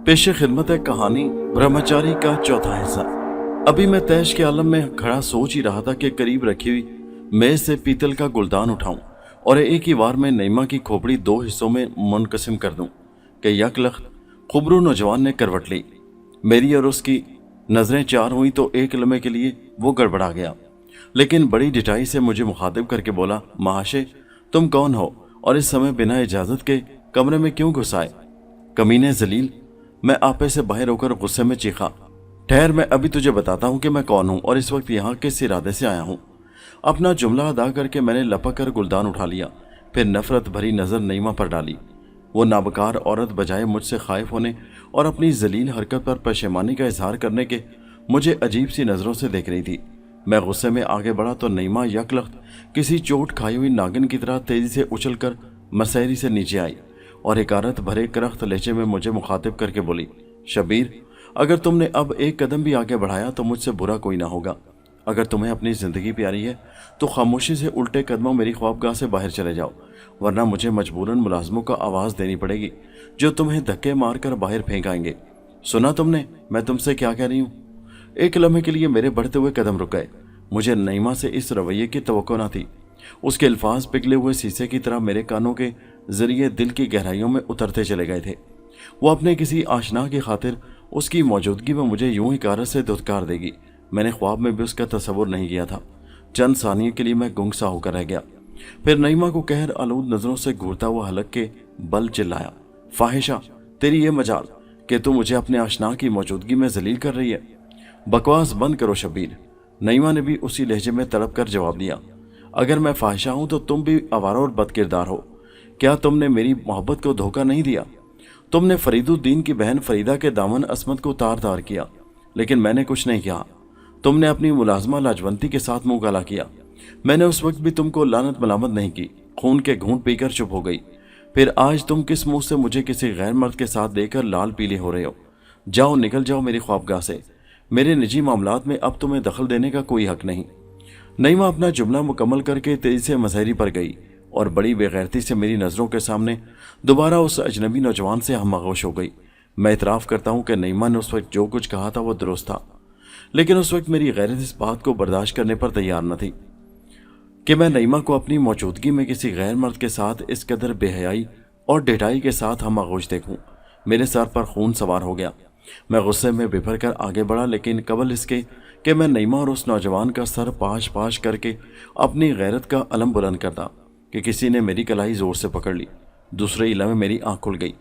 पेश खिदमत है कहानी ब्रह्मचारी का चौथा हिस्सा। अभी मैं तैश के आलम में खड़ा सोच ही रहा था कि करीब रखी हुई मेज से पीतल का गुलदान उठाऊं और एक ही वार में नईमा की खोपड़ी दो हिस्सों में मुनकसिम कर दूं कि यकलख्त खुबरू नौजवान ने करवट ली। मेरी और उसकी नजरें चार हुई तो एक लम्हे के लिए वो गड़बड़ा गया, लेकिन बड़ी डिटाई से मुझे मुखातिब करके बोला, महाशय तुम कौन हो और इस समय बिना इजाजत के कमरे में क्यों घुस आए? कमीने जलील, मैं आपे से बाहर होकर गुस्से में चीखा, ठहर मैं अभी तुझे बताता हूँ कि मैं कौन हूँ और इस वक्त यहाँ किस इरादे से आया हूँ। अपना जुमला अदा करके मैंने लपक कर गुलदान उठा लिया, फिर नफरत भरी नज़र नईमा पर डाली। वो नाबकार औरत बजाय मुझसे खाइफ होने और अपनी जलील हरकत पर पशेमानी का इजहार करने के मुझे अजीब सी नज़रों से देख रही थी। मैं गुस्से में आगे बढ़ा तो नईमा यकलख्त किसी चोट खाई हुई नागिन की तरह तेजी से उछलकर मसहरी से नीचे आई और हिकारत भरे करख्त लहजे में मुझे मुखातिब करके बोली, शबीर अगर तुमने अब एक कदम भी आगे बढ़ाया तो मुझसे बुरा कोई ना होगा। अगर तुम्हें अपनी ज़िंदगी प्यारी है तो खामोशी से उल्टे कदमों मेरी ख्वाबगाह से बाहर चले जाओ, वरना मुझे मजबूरन मुलाजमों को आवाज़ देनी पड़ेगी जो तुम्हें धक्के मार कर बाहर फेंक आएंगे। सुना तुमने मैं तुमसे क्या कह रही हूँ? एक लम्हे के लिए मेरे बढ़ते हुए कदम रुक गए। मुझे नईमा से इस रवैये की तवक्को न थी। उसके अल्फाज पिघले हुए शीशे की तरह मेरे कानों के जरिए दिल की गहराइयों में उतरते चले गए थे। वो अपने किसी आशना की खातिर उसकी मौजूदगी में मुझे यूं ही कारत से धुतकार देगी, मैंने ख्वाब में भी उसका तस्वुर नहीं किया था। चंद सानियों के लिए मैं गुंग सा होकर रह गया। फिर नईमा को कहर आलूद नजरों से घूरता हुआ हलक के बल चिल्लाया, फाहिशा तेरी ये मजाल कि तू मुझे अपने आशना की मौजूदगी में जलील कर रही है। बकवास बंद करो शबीर। नईमा ने भी उसी लहजे में तड़प कर जवाब दिया, अगर मैं फाहिशा हूं तो तुम भी आवारा और बदकिरदार हो। क्या तुमने मेरी मोहब्बत को धोखा नहीं दिया? तुमने फरीदुद्दीन की बहन फरीदा के दामन असमत को तार तार किया, लेकिन मैंने कुछ नहीं किया। तुमने अपनी मुलाजमा लाजवंती के साथ मुंह काला किया, मैंने उस वक्त भी तुमको लानत मलामत नहीं की, खून के घूंट पीकर चुप हो गई। फिर आज तुम किस मुंह से मुझे किसी गैर मर्द के साथ देकर लाल पीले हो रहे हो? जाओ निकल जाओ मेरी ख्वाबगाह से। मेरे निजी मामलात में अब तुम्हें दखल देने का कोई हक नहीं। नईमा अपना जुमला मुकम्मल करके तेजी से मसहरी पर गई और बड़ी बेगैरती से मेरी नज़रों के सामने दोबारा उस अजनबी नौजवान से हमआगोश हो गई। मैं इतराफ़ करता हूँ कि नईमा ने उस वक्त जो कुछ कहा था वो दुरुस्त था, लेकिन उस वक्त मेरी गैरत इस बात को बर्दाश्त करने पर तैयार न थी कि मैं नईमा को अपनी मौजूदगी में किसी गैर मर्द के साथ इस कदर बेहयाई और डेटाई के साथ हमआगोश देखूँ। मेरे सर पर खून सवार हो गया। मैं गुस्से में बिफर कर आगे बढ़ा, लेकिन कबल इसके कि मैं नईमा और उस नौजवान का सर पाश पाश करके अपनी गैरत का अलम बुलंद करता कि किसी ने मेरी कलाई जोर से पकड़ ली। दूसरे इला में मेरी आंख खुल गई।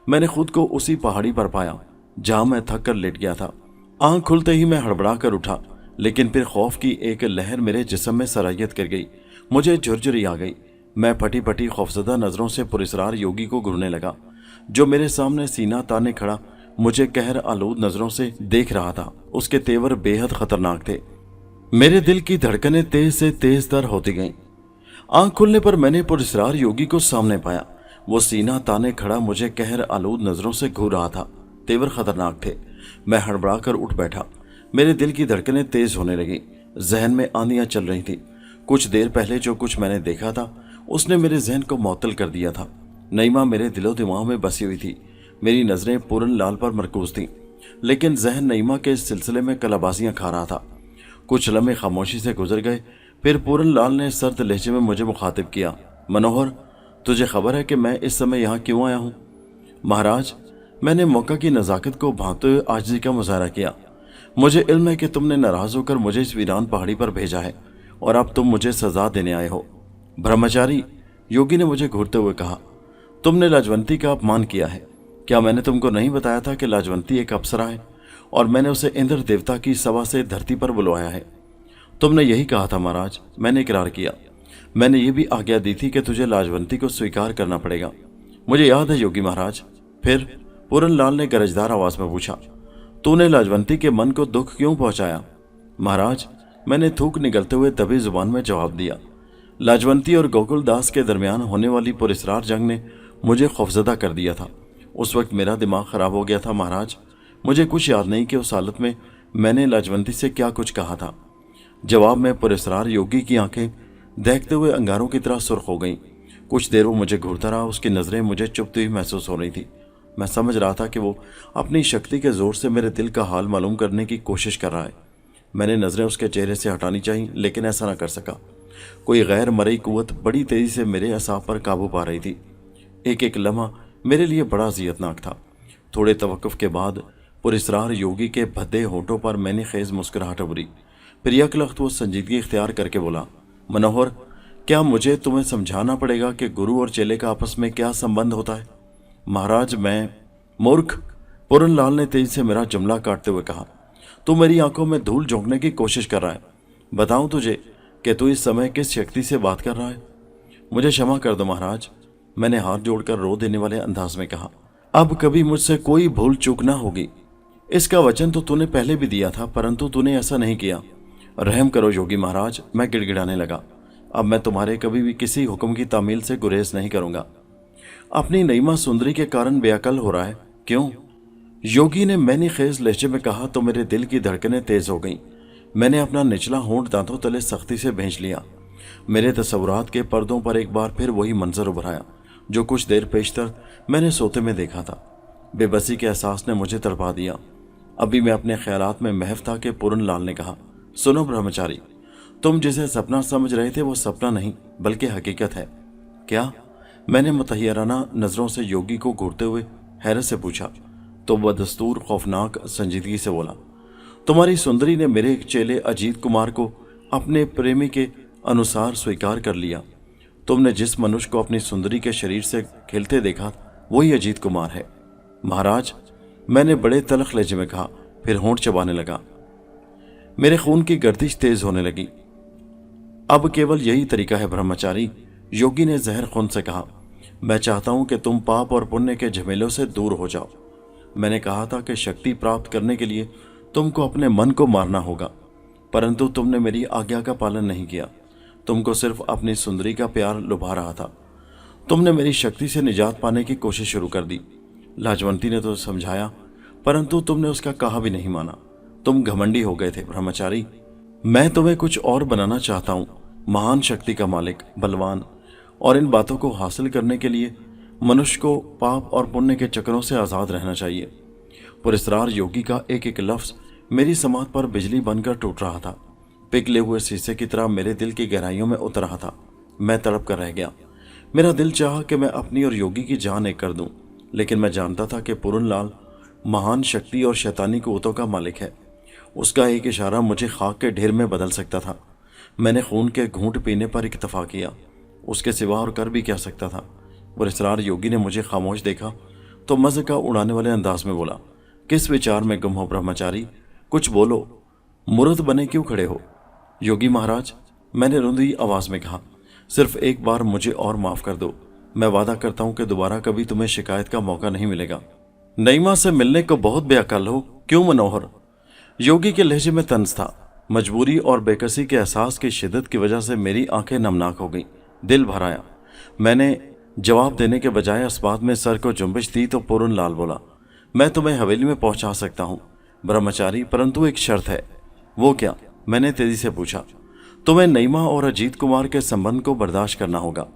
मैंने खुद को उसी पहाड़ी पर पाया जहां मैं थक कर लेट गया था। आंख खुलते ही मैं हड़बड़ा कर उठा, लेकिन फिर खौफ की एक लहर मेरे जिस्म में सरायत कर गई। मुझे झुरझुरी आ गई। मैं फटी फटी खौफजदा नज़रों से पुरस्रार योगी को घूरने लगा, जो मेरे सामने सीना ताने खड़ा मुझे कहर आलूद नजरों से देख रहा था। उसके तेवर बेहद खतरनाक थे। मेरे दिल की धड़कनें तेज से तेज तर होती गईं। आंख खुलने पर मैंने पुरस्रार योगी को सामने पाया। वो सीना ताने खड़ा मुझे कहर आलूद नजरों से घूर रहा था। तेवर खतरनाक थे। मैं हड़बड़ा कर उठ बैठा। मेरे दिल की धड़कनें तेज होने लगी। जहन में आंधियां चल रही थी। कुछ देर पहले जो कुछ मैंने देखा था उसने मेरे जहन को मुअत्तल कर दिया था। नईमा मेरे दिलो दिमाग में बसी हुई थी। मेरी नजरें पूरन लाल पर मरकूज थीं, लेकिन जहन नईमा के इस सिलसिले में कलाबाजियां खा रहा था। कुछ लम्हे खामोशी से गुजर गए। फिर पूरन लाल ने सर्द लहजे में मुझे मुखातिब किया, मनोहर तुझे खबर है कि मैं इस समय यहाँ क्यों आया हूँ? महाराज, मैंने मौका की नज़ाकत को भांपते हुए आजिज़ी का मुजाहरा किया। मुझे इल्म है कि तुमने नाराज़ होकर मुझे इस वीरान पहाड़ी पर भेजा है और अब तुम मुझे सजा देने आए हो। ब्रह्मचारी, योगी ने मुझे घूरते हुए कहा, तुमने लाजवंती का अपमान किया है। क्या मैंने तुमको नहीं बताया था कि लाजवंती एक अप्सरा है और मैंने उसे इंद्र देवता की सभा से धरती पर बुलवाया है? तुमने यही कहा था महाराज। मैंने इकरार किया। मैंने ये भी आज्ञा दी थी कि तुझे लाजवंती को स्वीकार करना पड़ेगा। मुझे याद है योगी महाराज। फिर पूरन लाल ने गरजदार आवाज में पूछा, तूने लाजवंती के मन को दुख क्यों पहुंचाया? महाराज, मैंने थूक निगलते हुए दबी जुबान में जवाब दिया, लाजवंती और गोकुल दास के दरमियान होने वाली पुरस्रार जंग ने मुझे खौफजदा कर दिया था। उस वक्त मेरा दिमाग खराब हो गया था महाराज। मुझे कुछ याद नहीं कि उस हालत में मैंने लाजवंती से क्या कुछ कहा था। जवाब में पुरस्रार योगी की आंखें दहकते हुए अंगारों की तरह सुर्ख हो गईं। कुछ देर वो मुझे घूरता रहा। उसकी नज़रें मुझे चुभती हुई महसूस हो रही थी। मैं समझ रहा था कि वो अपनी शक्ति के जोर से मेरे दिल का हाल मालूम करने की कोशिश कर रहा है। मैंने नजरें उसके चेहरे से हटानी चाहिए, लेकिन ऐसा ना कर सका। कोई गैर मरई कुव्वत बड़ी तेजी से मेरे असाब पर काबू पा रही थी। एक एक लम्हा मेरे लिए बड़ा अज़ियतनाक था। थोड़े तवक्कुफ के बाद पुरस्रार योगी के भद्दे होठों पर मैंने खेज मुस्कुराहट उभरी। फिर यकलख्त वो संजीदगी इख्तियार करके बोला, मनोहर, क्या मुझे तुम्हें समझाना पड़ेगा कि गुरु और चेले का आपस में क्या संबंध होता है? महाराज, मैं मूर्ख, पूरन लाल ने तेजी से मेरा जुमला काटते हुए कहा। तू मेरी आंखों में धूल झोंकने की कोशिश कर रहा है। बताऊं तुझे कि तू इस समय किस शक्ति से बात कर रहा है? मुझे क्षमा कर दो महाराज, मैंने हाथ जोड़कर रो देने वाले अंदाज में कहा। अब कभी मुझसे कोई भूल चूक ना होगी। इसका वचन तो तूने पहले भी दिया था, परंतु तूने ऐसा नहीं किया। रहम करो योगी महाराज, मैं गिड़गिड़ाने लगा। अब मैं तुम्हारे कभी भी किसी हुक्म की तामील से गुरेज नहीं करूंगा। अपनी नईमा सुंदरी के कारण बेअकल हो रहा है, क्यों? योगी ने मैंने खेज लहजे में कहा तो मेरे दिल की धड़कनें तेज हो गईं। मैंने अपना निचला होंठ दांतों तले सख्ती से भींच लिया। मेरे तस्वुरात के पर्दों पर एक बार फिर वही मंजर उभर आया जो कुछ देर पेशतर मैंने सोते में देखा था। बेबसी के एहसास ने मुझे तड़पा दिया। अभी मैं अपने ख्यालात में महव था कि पूरन लाल ने कहा, सुनो ब्रह्मचारी, तुम जिसे सपना समझ रहे थे वो सपना नहीं बल्कि हकीकत है। क्या? मैंने मुतहय्यराना नजरों से योगी को घूरते हुए हैरत से पूछा तो वह दस्तूर खौफनाक संजीदगी से बोला, तुम्हारी सुंदरी ने मेरे चेले अजीत कुमार को अपने प्रेमी के अनुसार स्वीकार कर लिया। तुमने जिस मनुष्य को अपनी सुंदरी के शरीर से खिलते देखा वही अजीत कुमार है। महाराज, मैंने बड़े तलख लहजे में कहा, फिर होंठ चबाने लगा। मेरे खून की गर्दिश तेज होने लगी। अब केवल यही तरीका है ब्रह्मचारी, योगी ने जहर खून से कहा। मैं चाहता हूं कि तुम पाप और पुण्य के झमेलों से दूर हो जाओ। मैंने कहा था कि शक्ति प्राप्त करने के लिए तुमको अपने मन को मारना होगा, परंतु तुमने मेरी आज्ञा का पालन नहीं किया। तुमको सिर्फ अपनी सुंदरी का प्यार लुभा रहा था। तुमने मेरी शक्ति से निजात पाने की कोशिश शुरू कर दी। लाजवंती ने तो समझाया, परंतु तुमने उसका कहा भी नहीं माना। तुम घमंडी हो गए थे ब्रह्मचारी। मैं तुम्हें कुछ और बनाना चाहता हूं, महान शक्ति का मालिक, बलवान, और इन बातों को हासिल करने के लिए मनुष्य को पाप और पुण्य के चक्रों से आज़ाद रहना चाहिए। पुरस्रार योगी का एक एक लफ्ज़ मेरी समात पर बिजली बनकर टूट रहा था। पिघले हुए शीशे की तरह मेरे दिल की गहराइयों में उतर रहा था। मैं तड़प कर रह गया। मेरा दिल चाहा कि मैं अपनी और योगी की जान एक कर दूं, लेकिन मैं जानता था कि पूरन लाल महान शक्ति और शैतानी कुव्वतों का मालिक है। उसका एक इशारा मुझे खाक के ढेर में बदल सकता था। मैंने खून के घूंट पीने पर इक्तफा किया, उसके सिवा और कर भी क्या सकता था। पुरस्रार योगी ने मुझे खामोश देखा तो मज़े का उड़ाने वाले अंदाज में बोला, किस विचार में गुम हो ब्रह्मचारी? कुछ बोलो, मुर्द बने क्यों खड़े हो? योगी महाराज, मैंने रुंधी आवाज़ में कहा, सिर्फ एक बार मुझे और माफ़ कर दो। मैं वादा करता हूं कि दोबारा कभी तुम्हें शिकायत का मौका नहीं मिलेगा। नईमा से मिलने को बहुत बेअकल हो, क्यों मनोहर? योगी के लहजे में तंज था। मजबूरी और बेकसी के एहसास की शिद्दत की वजह से मेरी आंखें नमनाक हो गईं, दिल भर आया। मैंने जवाब देने के बजाय इस बात में सर को जुम्बिश दी तो पूरन लाल बोला, मैं तुम्हें हवेली में पहुंचा सकता हूं ब्रह्मचारी, परंतु एक शर्त है। वो क्या? मैंने तेजी से पूछा। तुम्हें नईमा और अजीत कुमार के संबंध को बर्दाश्त करना होगा।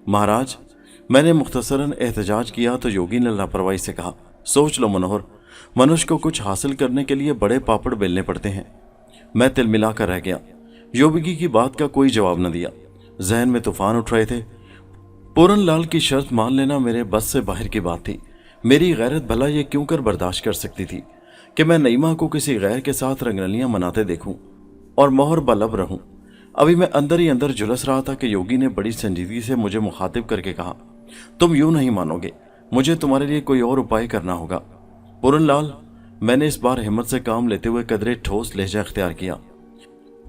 महाराज, मैंने मुख्तसरन एहतजाज किया तो योगी ने लापरवाही से कहा, सोच लो मनोहर, मनुष्य को कुछ हासिल करने के लिए बड़े पापड़ बेलने पड़ते हैं। मैं तिलमिला कर रह गया। योगी की बात का कोई जवाब न दिया। जहन में तूफान उठ रहे थे। पूरन लाल की शर्त मान लेना मेरे बस से बाहर की बात थी। मेरी गैरत भला ये क्यों कर बर्दाश्त कर सकती थी कि मैं नईमा को किसी गैर के साथ रंगरलियां मनाते देखूं और मोहर बलब रहूं। अभी मैं अंदर ही अंदर झुलस रहा था कि योगी ने बड़ी संजीदगी से मुझे मुखातिब करके कहा, तुम यूं नहीं मानोगे, मुझे तुम्हारे लिए कोई और उपाय करना होगा। पूरन लाल, मैंने इस बार हिम्मत से काम लेते हुए कदरे ठोस लहजा अख्तियार किया,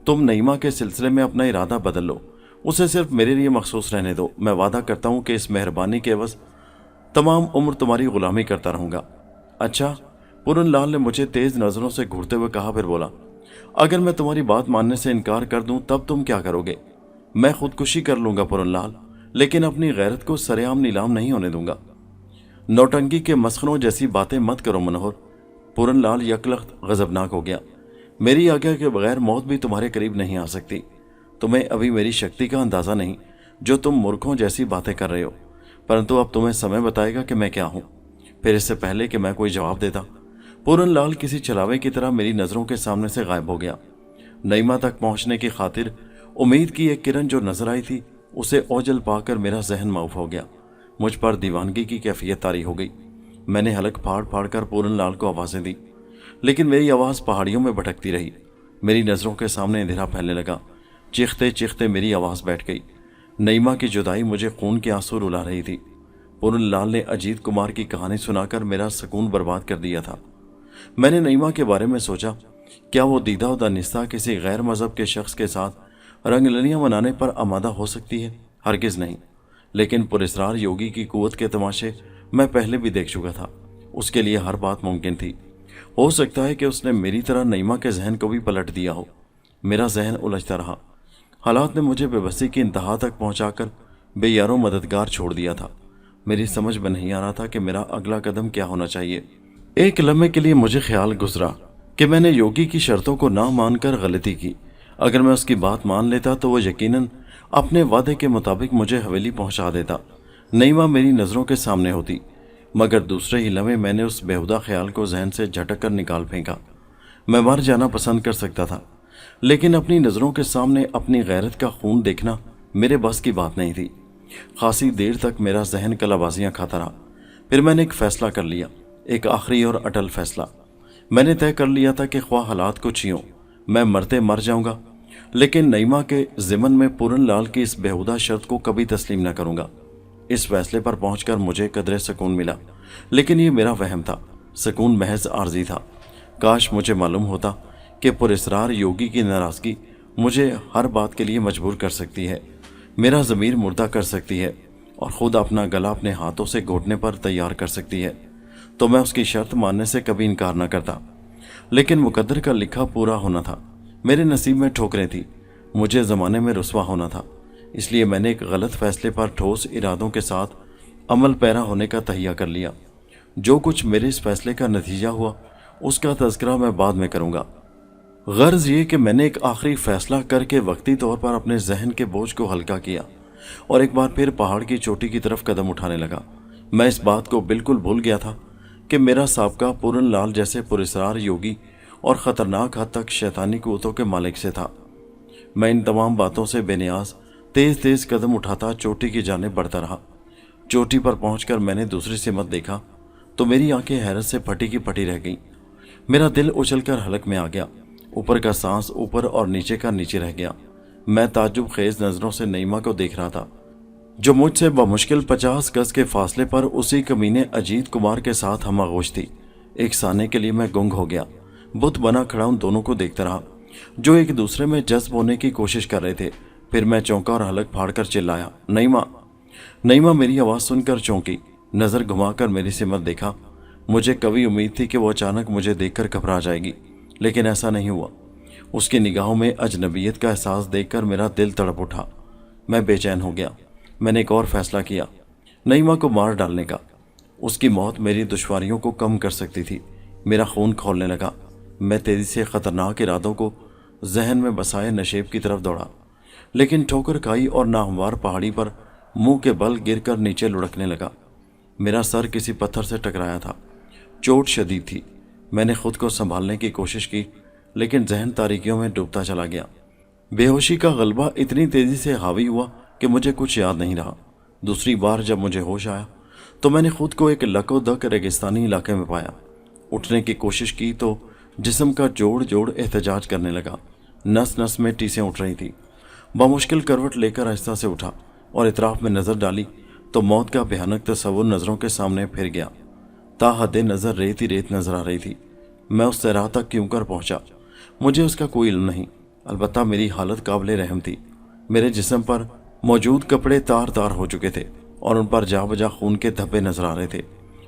तुम नईमा के सिलसिले में अपना इरादा बदल लो, उसे सिर्फ मेरे लिए मखसूस रहने दो। मैं वादा करता हूं कि इस मेहरबानी के एवज तमाम उम्र तुम्हारी गुलामी करता रहूंगा। अच्छा? पूरन लाल ने मुझे तेज नजरों से घूरते हुए कहा, फिर बोला, अगर मैं तुम्हारी बात मानने से इनकार कर दूं तब तुम क्या करोगे? मैं खुदकुशी कर लूंगा पूरन लाल, लेकिन अपनी गैरत को सरेआम नीलाम नहीं होने दूंगा। नौटंकी के मसखरों जैसी बातें मत करो मनोहर। पूरन लाल यकलख्त गजबनाक हो गया। मेरी आज्ञा के बगैर मौत भी तुम्हारे करीब नहीं आ सकती। तुम्हें अभी मेरी शक्ति का अंदाजा नहीं जो तुम मूर्खों जैसी बातें कर रहे हो, परंतु अब तुम्हें समय बताएगा कि मैं क्या हूं। پھر اس سے پہلے کہ میں کوئی جواب دیتا پورن لال کسی چلاوے کی طرح میری نظروں کے سامنے سے غائب ہو گیا۔ نعیمہ تک پہنچنے کی خاطر امید کی ایک کرن جو نظر آئی تھی اسے اوجل پا کر میرا ذہن معاف ہو گیا۔ مجھ پر دیوانگی کی کیفیت طاری ہو گئی۔ میں نے حلق پھاڑ پھاڑ کر پورن لال کو آوازیں دی، لیکن میری آواز پہاڑیوں میں بھٹکتی رہی۔ میری نظروں کے سامنے اندھیرا پھیلنے لگا۔ چیختے چیختے میری آواز بیٹھ گئی۔ نعیمہ کی جدائی مجھے خون کے آنسو رلا رہی تھی۔ پورن لال نے اجیت کمار کی کہانی سنا کر میرا سکون برباد کر دیا تھا۔ میں نے نعیمہ کے بارے میں سوچا، کیا وہ دیدہ و دانستہ کسی غیر مذہب کے شخص کے ساتھ رنگ للیاں منانے پر آمادہ ہو سکتی ہے؟ ہرگز نہیں۔ لیکن پراسرار یوگی کی قوت کے تماشے میں پہلے بھی دیکھ چکا تھا۔ اس کے لیے ہر بات ممکن تھی۔ ہو سکتا ہے کہ اس نے میری طرح نعیمہ کے ذہن کو بھی پلٹ دیا ہو۔ میرا ذہن الجھتا رہا۔ حالات نے مجھے بے بسی کی انتہا تک پہنچا کر بے یارو مددگار چھوڑ دیا تھا۔ میری سمجھ میں نہیں آ رہا تھا کہ میرا اگلا قدم کیا ہونا چاہیے۔ ایک لمحے کے لیے مجھے خیال گزرا کہ میں نے یوگی کی شرطوں کو نہ مان کر غلطی کی۔ اگر میں اس کی بات مان لیتا تو وہ یقیناً اپنے وعدے کے مطابق مجھے حویلی پہنچا دیتا۔ نعیمہ میری نظروں کے سامنے ہوتی، مگر دوسرے ہی لمحے میں نے اس بےہودہ خیال کو ذہن سے جھٹک کر نکال پھینکا۔ میں مر جانا پسند کر سکتا تھا، لیکن اپنی نظروں کے سامنے اپنی غیرت کا خون دیکھنا میرے بس کی بات نہیں تھی۔ خاصی دیر تک میرا ذہن کلا بازیاں کھاتا رہا۔ پھر میں نے ایک فیصلہ کر لیا، ایک آخری اور اٹل فیصلہ۔ میں نے طے کر لیا تھا کہ خواہ حالات کچھ ہی ہوں، میں مرتے مر جاؤں گا، لیکن نعیمہ کے ضمن میں پورن لال کی اس بےہودہ شرط کو کبھی تسلیم نہ کروں گا۔ اس فیصلے پر پہنچ کر مجھے قدرے سکون ملا، لیکن یہ میرا وہم تھا۔ سکون محض عارضی تھا۔ کاش مجھے معلوم ہوتا کہ پراسرار یوگی کی ناراضگی مجھے ہر بات کے لیے مجبور کر سکتی ہے، میرا ضمیر مردہ کر سکتی ہے اور خود اپنا گلا اپنے ہاتھوں سے گھونٹنے پر تیار کر سکتی ہے، تو میں اس کی شرط ماننے سے کبھی انکار نہ کرتا۔ لیکن مقدر کا لکھا پورا ہونا تھا۔ میرے نصیب میں ٹھوکریں تھیں، مجھے زمانے میں رسوا ہونا تھا۔ اس لیے میں نے ایک غلط فیصلے پر ٹھوس ارادوں کے ساتھ عمل پیرا ہونے کا تہیہ کر لیا۔ جو کچھ میرے اس فیصلے کا نتیجہ ہوا اس کا تذکرہ میں بعد میں کروں گا۔ غرض یہ کہ میں نے ایک آخری فیصلہ کر کے وقتی طور پر اپنے ذہن کے بوجھ کو ہلکا کیا اور ایک بار پھر پہاڑ کی چوٹی کی طرف قدم اٹھانے لگا۔ میں اس بات کو بالکل بھول گیا تھا کہ میرا سابقہ پورن لال جیسے پراسرار یوگی اور خطرناک حد تک شیطانی قوتوں کے مالک سے تھا۔ میں ان تمام باتوں سے بے نیاز تیز تیز قدم اٹھاتا چوٹی کی جانب بڑھتا رہا۔ چوٹی پر پہنچ کر میں نے دوسری سمت دیکھا تو میری آنکھیں حیرت سے پھٹی کی پھٹی رہ گئیں۔ میرا دل اچھل کر حلق میں آ گیا۔ اوپر کا سانس اوپر اور نیچے کا نیچے رہ گیا۔ میں تعجب خیز نظروں سے نعیمہ کو دیکھ رہا تھا، جو مجھ سے بمشکل 50 گز کے فاصلے پر اسی کمینے اجیت کمار کے ساتھ ہم آغوش تھی۔ ایک ثانیے کے لیے میں گنگ ہو گیا۔ بت بنا کھڑا ان دونوں کو دیکھتا رہا جو ایک دوسرے میں جذب ہونے کی کوشش کر رہے تھے۔ پھر میں چونکا اور حلق پھاڑ کر چلایا، نعیمہ! نعیمہ میری آواز سن کر چونکی، نظر گھما کر میری سمت دیکھا۔ مجھے کبھی امید تھی کہ وہ اچانک مجھے دیکھ کر گھبرا جائے گی، لیکن ایسا نہیں ہوا۔ اس کی نگاہوں میں اجنبیت کا احساس دیکھ کر میرا دل تڑپ اٹھا۔ میں بے چین ہو گیا۔ میں نے ایک اور فیصلہ کیا، نعیمہ کو مار ڈالنے کا۔ اس کی موت میری دشواریوں کو کم کر سکتی تھی۔ میرا خون کھولنے لگا۔ میں تیزی سے خطرناک ارادوں کو ذہن میں بسائے نشیب کی طرف دوڑا، لیکن ٹھوکر کھائی اور ناہموار پہاڑی پر منہ کے بل گر کر نیچے لڑکنے لگا۔ میرا سر کسی پتھر سے ٹکرایا تھا۔ چوٹ شدید تھی۔ میں نے خود کو سنبھالنے کی کوشش کی، لیکن ذہن تاریکیوں میں ڈوبتا چلا گیا۔ بے ہوشی کا غلبہ اتنی تیزی سے حاوی ہوا کہ مجھے کچھ یاد نہیں رہا۔ دوسری بار جب مجھے ہوش آیا تو میں نے خود کو ایک لکو دک ریگستانی علاقے میں پایا۔ اٹھنے کی کوشش کی تو جسم کا جوڑ جوڑ احتجاج کرنے لگا۔ نس نس میں ٹیسیں اٹھ رہی تھی۔ بمشکل کروٹ لے کر آہستہ سے اٹھا اور اطراف میں نظر ڈالی تو موت کا بھیانک تصور نظروں کے سامنے پھر گیا۔ تا حد نظر ریت ہی ریت نظر آ رہی تھی۔ میں اس صحرا تک کیوں کر پہنچا مجھے اس کا کوئی علم نہیں، البتہ میری حالت قابل رحم تھی۔ میرے جسم پر موجود کپڑے تار تار ہو چکے تھے اور ان پر جا بجا خون کے دھبے نظر آ رہے تھے۔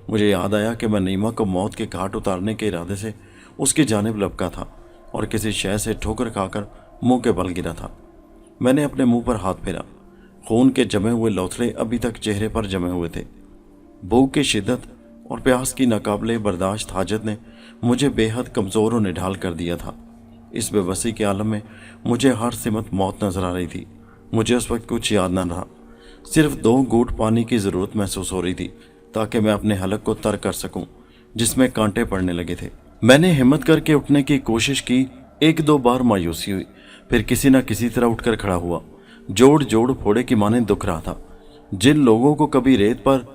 مجھے یاد آیا کہ میں نعیمہ کو موت کے گھاٹ اتارنے کے ارادے سے اس کی جانب لپکا تھا اور کسی شے سے ٹھوکر کھا کر منہ کے بل گرا تھا۔ میں نے اپنے منہ پر ہاتھ پھیرا۔ خون کے جمے ہوئے لوتھڑے ابھی تک چہرے پر جمے ہوئے تھے۔ بھوک کی شدت اور پیاس کی ناقابل برداشت حاجت نے مجھے بے حد کمزور و نڈھال کر دیا تھا۔ اس بے بسی کے عالم میں مجھے ہر سمت موت نظر آ رہی تھی۔ مجھے اس وقت کچھ یاد نہ رہا، صرف 2 گھونٹ پانی کی ضرورت محسوس ہو رہی تھی۔ ताकि मैं अपने हलक को तर कर सकूं, जिसमें कांटे पड़ने लगे थे। मैंने हिम्मत करके उठने की कोशिश की। एक दो बार मायूसी हुई, फिर किसी न किसी तरह उठकर खड़ा हुआ। जोड़ जोड़ फोड़े की माने दुख रहा था। जिन लोगों को कभी रेत पर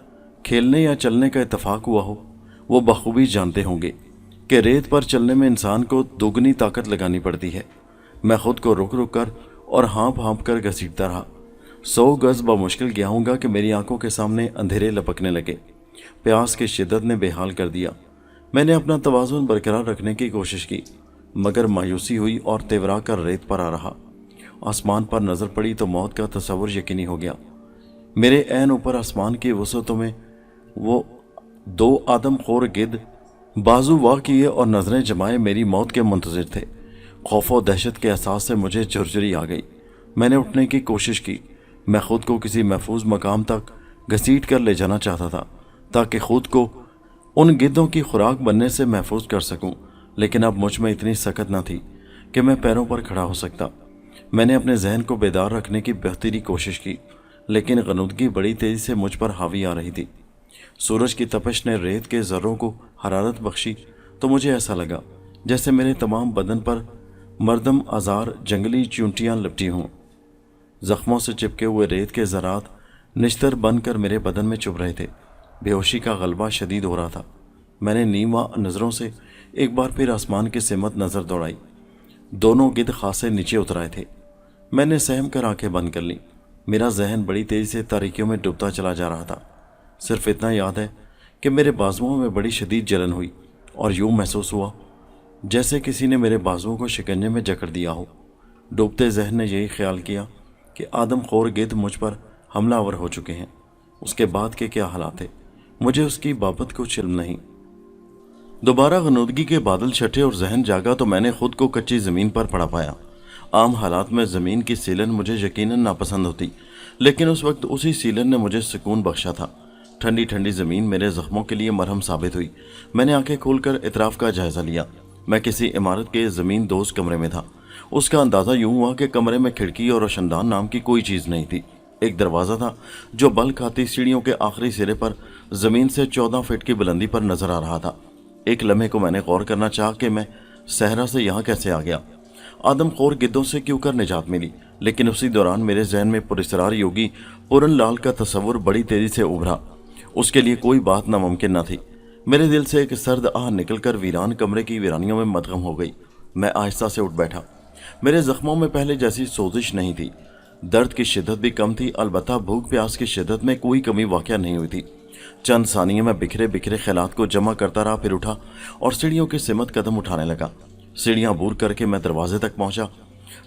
खेलने या चलने का इत्तेफाक हुआ हो, वो बखूबी जानते होंगे कि रेत पर चलने में इंसान को दोगुनी ताकत लगानी पड़ती है। मैं खुद को रुक रुक कर और हाँप हाँप कर घसीटता रहा। 100 गज बमुश्किल गया हूँगा कि मेरी आंखों के सामने अंधेरे लपकने लगे। प्यास की शिद्दत ने बेहाल कर दिया। मैंने अपना तवाज़ुन बरकरार रखने की कोशिश की, मगर मायूसी हुई और तेवरा कर रेत पर आ रहा। आसमान पर नज़र पड़ी तो मौत का तस्वुर यकीनी हो गया। मेरे ऐन ऊपर आसमान की वसअतों में वो 2 आदमखोर गिद्ध बाजू वाह किए और नजरें जमाए मेरी मौत के मुंतज़िर थे। खौफ और दहशत के एहसास से मुझे झुरझुरी आ गई। मैंने उठने की कोशिश की। मैं खुद को किसी महफूज मकाम तक घसीट कर ले जाना चाहता था, ताकि खुद को उन गिद्धों की खुराक बनने से महफूज कर सकूं, लेकिन अब मुझ में इतनी सकत न थी कि मैं पैरों पर खड़ा हो सकता। मैंने अपने जहन को बेदार रखने की बेहतरी कोशिश की, लेकिन गनुदगी बड़ी तेज़ी से मुझ पर हावी आ रही थी। सूरज की तपिश ने रेत के ज़र्रों को हरारत बख्शी तो मुझे ऐसा लगा जैसे मेरे तमाम बदन पर मर्दम आज़ार जंगली चूंटियाँ लिपटी हों। ज़ख्मों से चिपके हुए रेत के ज़रात निश्तर बनकर मेरे बदन में चुभ रहे थे। बेहोशी का गलबा शदीद हो रहा था। मैंने नीमा नज़रों से एक बार फिर आसमान की सिमत नज़र दौड़ाई। दोनों गिद्ध खासे नीचे उतर आए थे। मैंने सहम कर आंखें बंद कर लीं। मेरा जहन बड़ी तेज़ी से तारीकियों में डूबता चला जा रहा था। सिर्फ इतना याद है कि मेरे बाजुओं में बड़ी शदीद जलन हुई और यूं महसूस हुआ जैसे किसी ने मेरे बाजुओं को शिकंजे में जकड़ दिया हो। डूबते जहन ने यही ख्याल किया कि आदमखोर गिद्ध मुझ पर हमलावर हो चुके हैं। उसके बाद के क्या हालात थे, मुझे उसकी बाबत कुछ इल्म नहीं। दोबारा गनूदगी के बादल छटे और जहन जागा तो मैंने खुद को कच्ची ज़मीन पर पड़ा पाया। आम हालात में ज़मीन की सीलन मुझे यकीनन नापसंद होती, लेकिन उस वक्त उसी सीलन ने मुझे सुकून बख्शा था। ठंडी ठंडी ज़मीन मेरे ज़ख्मों के लिए मरहम साबित हुई। मैंने आंखें खोलकर इतराफ़ का जायज़ा लिया। मैं किसी इमारत के ज़मीन दोज़ कमरे में था। उसका अंदाज़ा यूं हुआ कि कमरे में खिड़की और रोशनदान नाम की कोई चीज़ नहीं थी। एक दरवाज़ा था जो बल खाती सीढ़ियों के आखिरी सिरे पर ज़मीन से 14 फीट की बुलंदी पर नज़र आ रहा था। एक लम्हे को मैंने गौर करना चाहा कि मैं सहरा से यहाँ कैसे आ गया, आदमखोर गिद्धों से क्यों कर निजात मिली। लेकिन उसी दौरान मेरे जहन में पुरस्रार योगी पूरन लाल का तस्वुर बड़ी तेज़ी से उभरा। उसके लिए कोई बात नामुमकिन न थी। मेरे दिल से एक सर्द आह निकलकर वीरान कमरे की वीरानियों में मदगम हो गई। मैं आहिस्ता से उठ बैठा। मेरे जख्मों में पहले जैसी सोजिश नहीं थी। दर्द की शिद्दत भी कम थी, अलबत्ता भूख प्यास की शिद्दत में कोई कमी वाक़या नहीं हुई थी। चंद सानिये में बिखरे बिखरे ख्यालात को जमा करता रहा, फिर उठा और सीढ़ियों के सिमत कदम उठाने लगा। सीढ़ियाँ बूर करके मैं दरवाजे तक पहुँचा।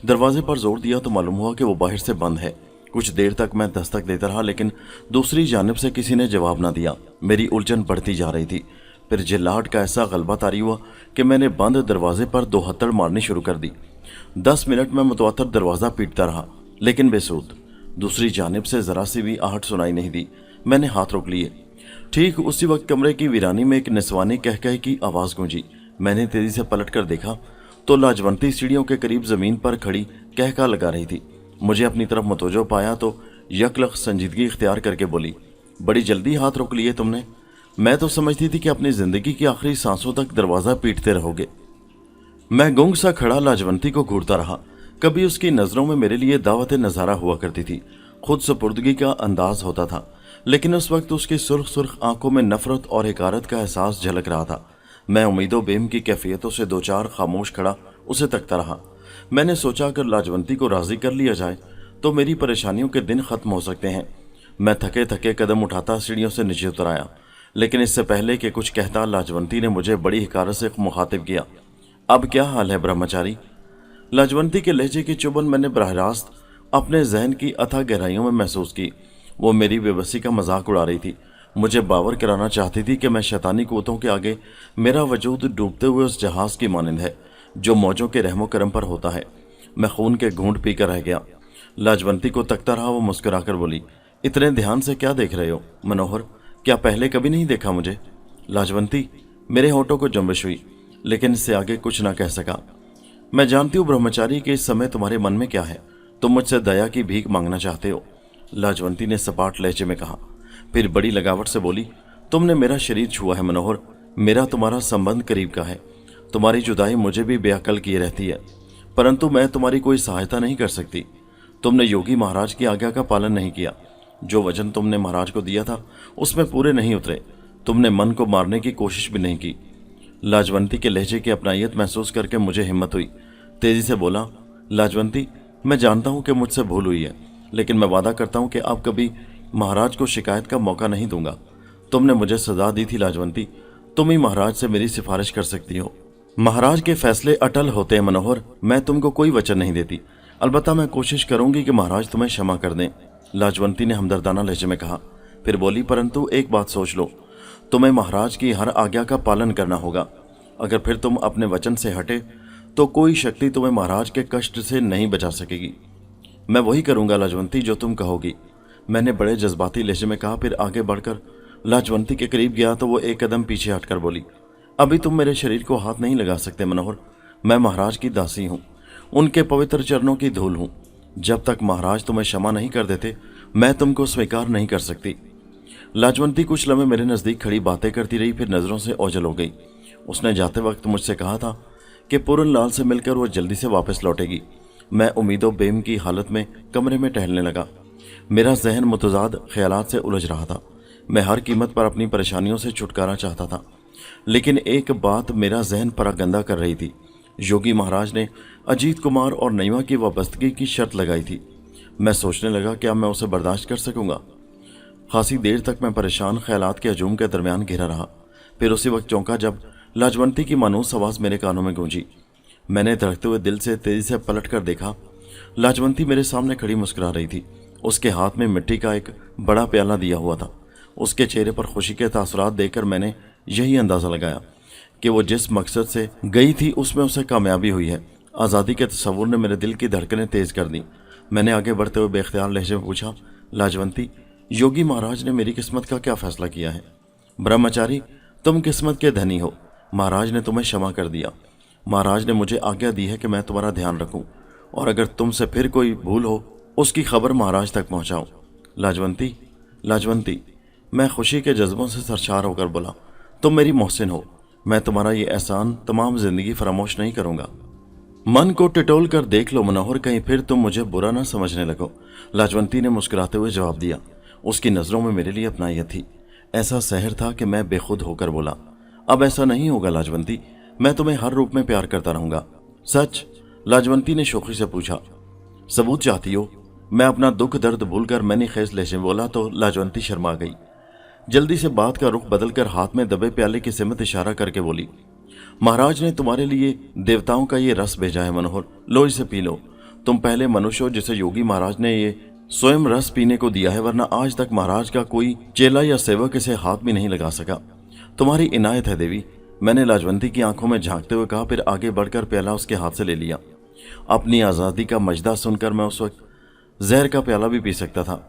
दरवाजे पर जोर दिया तो मालूम हुआ कि वो बाहर से बंद है। कुछ देर तक मैं दस्तक देता रहा, लेकिन दूसरी जानिब से किसी ने जवाब न दिया। मेरी उलझन बढ़ती जा रही थी। फिर जिल्लाहट का ऐसा गलबा तारी हुआ कि मैंने बंद दरवाजे पर 2 हथड़ मारनी शुरू कर दी। 10 मिनट में मुतवातर दरवाज़ा पीटता रहा, लेकिन बेसूद। दूसरी जानिब से ज़रा सी भी आहट सुनाई नहीं दी। मैंने हाथ रोक लिए। ठीक उसी वक्त कमरे की वीरानी में एक निस्वानी कहकह की आवाज़ गूंजी। मैंने तेज़ी से पलट कर देखा तो लाजवंती सीढ़ियों के करीब ज़मीन पर खड़ी कहका लगा रही थी। मुझे अपनी तरफ मतवज्जो पाया तो यकलख संजीदगी इख्तियार करके बोली, बड़ी जल्दी हाथ रोक लिए तुमने। मैं तो समझती थी कि अपनी ज़िंदगी की आखिरी सांसों तक दरवाज़ा पीटते रहोगे। मैं गुंग सा खड़ा लाजवंती को घूरता रहा। कभी उसकी नज़रों में मेरे लिए दावत नज़ारा हुआ करती थी, खुद सुपुर्दगी का अंदाज होता था, लेकिन उस वक्त उसकी सुर्ख सुर्ख आंखों में नफरत और हिकारत का एहसास झलक रहा था। मैं उम्मीदों बेम की कैफियतों से 2-4 खामोश खड़ा उसे तकता रहा। मैंने सोचा अगर लाजवंती को राज़ी कर लिया जाए तो मेरी परेशानियों के दिन ख़त्म हो सकते हैं। मैं थके थके कदम उठाता सीढ़ियों से नीचे उतर आया, लेकिन इससे पहले कि कुछ कहता लाजवंती ने मुझे बड़ी हिकारत से मुखातिब किया। अब क्या हाल है ब्रह्मचारी? लाजवंती के लहजे की चुभन मैंने बराह रास्त अपने जहन की अथाह गहराइयों में महसूस की। वो मेरी बेबसी का मजाक उड़ा रही थी। मुझे बावर कराना चाहती थी कि मैं शैतानी क़ुव्वतों के आगे मेरा वजूद डूबते हुए उस जहाज़ की मानंद है जो मौजों के रहमो करम पर होता है। मैं खून के घूंट पी कर रह गया। लाजवंती को तकता रहा। वो मुस्कुराकर बोली, इतने ध्यान से क्या देख रहे हो मनोहर? क्या पहले कभी नहीं देखा मुझे? लाजवंती, मेरे होठों को जुम्बिश हुई, लेकिन इससे आगे कुछ ना कह सका। मैं जानती हूँ ब्रह्मचारी कि इस समय तुम्हारे मन में क्या है। तुम मुझसे दया की भीख मांगना चाहते हो, लाजवंती ने सपाट लहजे में कहा। फिर बड़ी लगावट से बोली, तुम ने मेरा शरीर छुआ है मनोहर, मेरा तुम्हारा संबंध करीब का है। तुम्हारी जुदाई मुझे भी बेअकल किए रहती है, परंतु मैं तुम्हारी कोई सहायता नहीं कर सकती। तुमने योगी महाराज की आज्ञा का पालन नहीं किया। जो वचन तुमने महाराज को दिया था उसमें पूरे नहीं उतरे। तुमने मन को मारने की कोशिश भी नहीं की। लाजवंती के लहजे की अपनाइयत महसूस करके मुझे हिम्मत हुई। तेजी से बोला, लाजवंती, मैं जानता हूं कि मुझसे भूल हुई है, लेकिन मैं वादा करता हूं कि अब कभी महाराज को शिकायत का मौका नहीं दूंगा। तुमने मुझे सजा दी थी लाजवंती, तुम ही महाराज से मेरी सिफारिश कर सकती हो। महाराज के फैसले अटल होते हैं मनोहर, मैं तुमको कोई वचन नहीं देती। अलबत्ता मैं कोशिश करूंगी कि महाराज तुम्हें क्षमा कर दें, लाजवंती ने हमदर्दाना लहजे में कहा। फिर बोली, परंतु एक बात सोच लो, तुम्हें महाराज की हर आज्ञा का पालन करना होगा। अगर फिर तुम अपने वचन से हटे तो कोई शक्ति तुम्हें महाराज के कष्ट से नहीं बचा सकेगी। मैं वही करूंगा लाजवंती जो तुम कहोगी, मैंने बड़े जज्बाती लहजे में कहा। फिर आगे बढ़कर लाजवंती के करीब गया तो वो एक कदम पीछे हटकर बोली, अभी तुम मेरे शरीर को हाथ नहीं लगा सकते मनोहर, मैं महाराज की दासी हूँ, उनके पवित्र चरणों की धूल हूँ। जब तक महाराज तुम्हें क्षमा नहीं कर देते मैं तुमको स्वीकार नहीं कर सकती। लाजवंती कुछ लम्हे मेरे नज़दीक खड़ी बातें करती रही, फिर नज़रों से ओझल हो गई। उसने जाते वक्त मुझसे कहा था कि पूरन लाल से मिलकर वो जल्दी से वापस लौटेगी। मैं उम्मीदों बेम की हालत में कमरे में टहलने लगा। मेरा जहन मुतजाद ख्यालात से उलझ रहा था। मैं हर कीमत पर अपनी परेशानियों से छुटकारा चाहता था, लेकिन एक बात मेरा जहन परागंदा कर रही थी। योगी महाराज ने अजीत कुमार और नईमा की वाबस्तगी की शर्त लगाई थी। मैं सोचने लगा, क्या मैं उसे बर्दाश्त कर सकूंगा? खासी देर तक मैं परेशान ख्यालात के हजूम के दरमियान घिरा रहा। फिर उसी वक्त चौंका जब लाजवंती की मानूस आवाज़ मेरे कानों में गूंजी। मैंने धड़कते हुए दिल से तेजी से पलट कर देखा। लाजवंती मेरे सामने खड़ी मुस्कुरा रही थी। उसके हाथ में मिट्टी का एक बड़ा प्याला दिया हुआ था। उसके चेहरे पर खुशी के तासुरात देखकर मैंने यही अंदाज़ा लगाया कि वो जिस मकसद से गई थी उसमें उसे कामयाबी हुई है। आज़ादी के तस्वुर ने मेरे दिल की धड़कनें तेज़ कर दी। मैंने आगे बढ़ते हुए बेख्तियार लहजे में पूछा, लाजवंती, योगी महाराज ने मेरी किस्मत का क्या फैसला किया है? ब्रह्मचारी, तुम किस्मत के धनी हो। महाराज ने तुम्हें क्षमा कर दिया। महाराज ने मुझे आज्ञा दी है कि मैं तुम्हारा ध्यान रखूं, और अगर तुमसे फिर कोई भूल हो उसकी खबर महाराज तक पहुंचाऊं। लाजवंती, लाजवंती, मैं खुशी के जज्बों से सरशार होकर बोला, तुम मेरी मोहसिन हो। मैं तुम्हारा ये एहसान तमाम जिंदगी फरामोश नहीं करूंगा। मन को टिटोल कर देख लो मनोहर, कहीं फिर तुम मुझे बुरा ना समझने लगो, लाजवंती ने मुस्कुराते हुए जवाब दिया। उसकी नज़रों में मेरे लिए अपनाइयत थी। ऐसा सहर था कि मैं बेखुद होकर बोला, अब ऐसा नहीं होगा लाजवंती, मैं तुम्हें हर रूप में प्यार करता रहूंगा। सच? लाजवंती ने शोखी से पूछा। सबूत चाहती हो? मैं अपना दुख दर्द भूलकर मैंने खेस लहजे में बोला तो लाजवंती शर्मा गई। जल्दी से बात का रुख बदलकर हाथ में दबे प्याले की सिमत इशारा करके बोली, महाराज ने तुम्हारे लिए देवताओं का ये रस भेजा है मनोहर, लो इसे पी लो। तुम पहले मनुष्य हो जिसे योगी महाराज ने ये स्वयं रस पीने को दिया है, वरना आज तक महाराज का कोई चेला या सेवक इसे हाथ भी नहीं लगा सका। तुम्हारी इनायत है देवी, मैंने लाजवंती की आंखों में झांकते हुए कहा। फिर आगे बढ़कर प्याला उसके हाथ से ले लिया। अपनी आज़ादी का मजदा सुनकर मैं उस वक्त जहर का प्याला भी पी सकता था।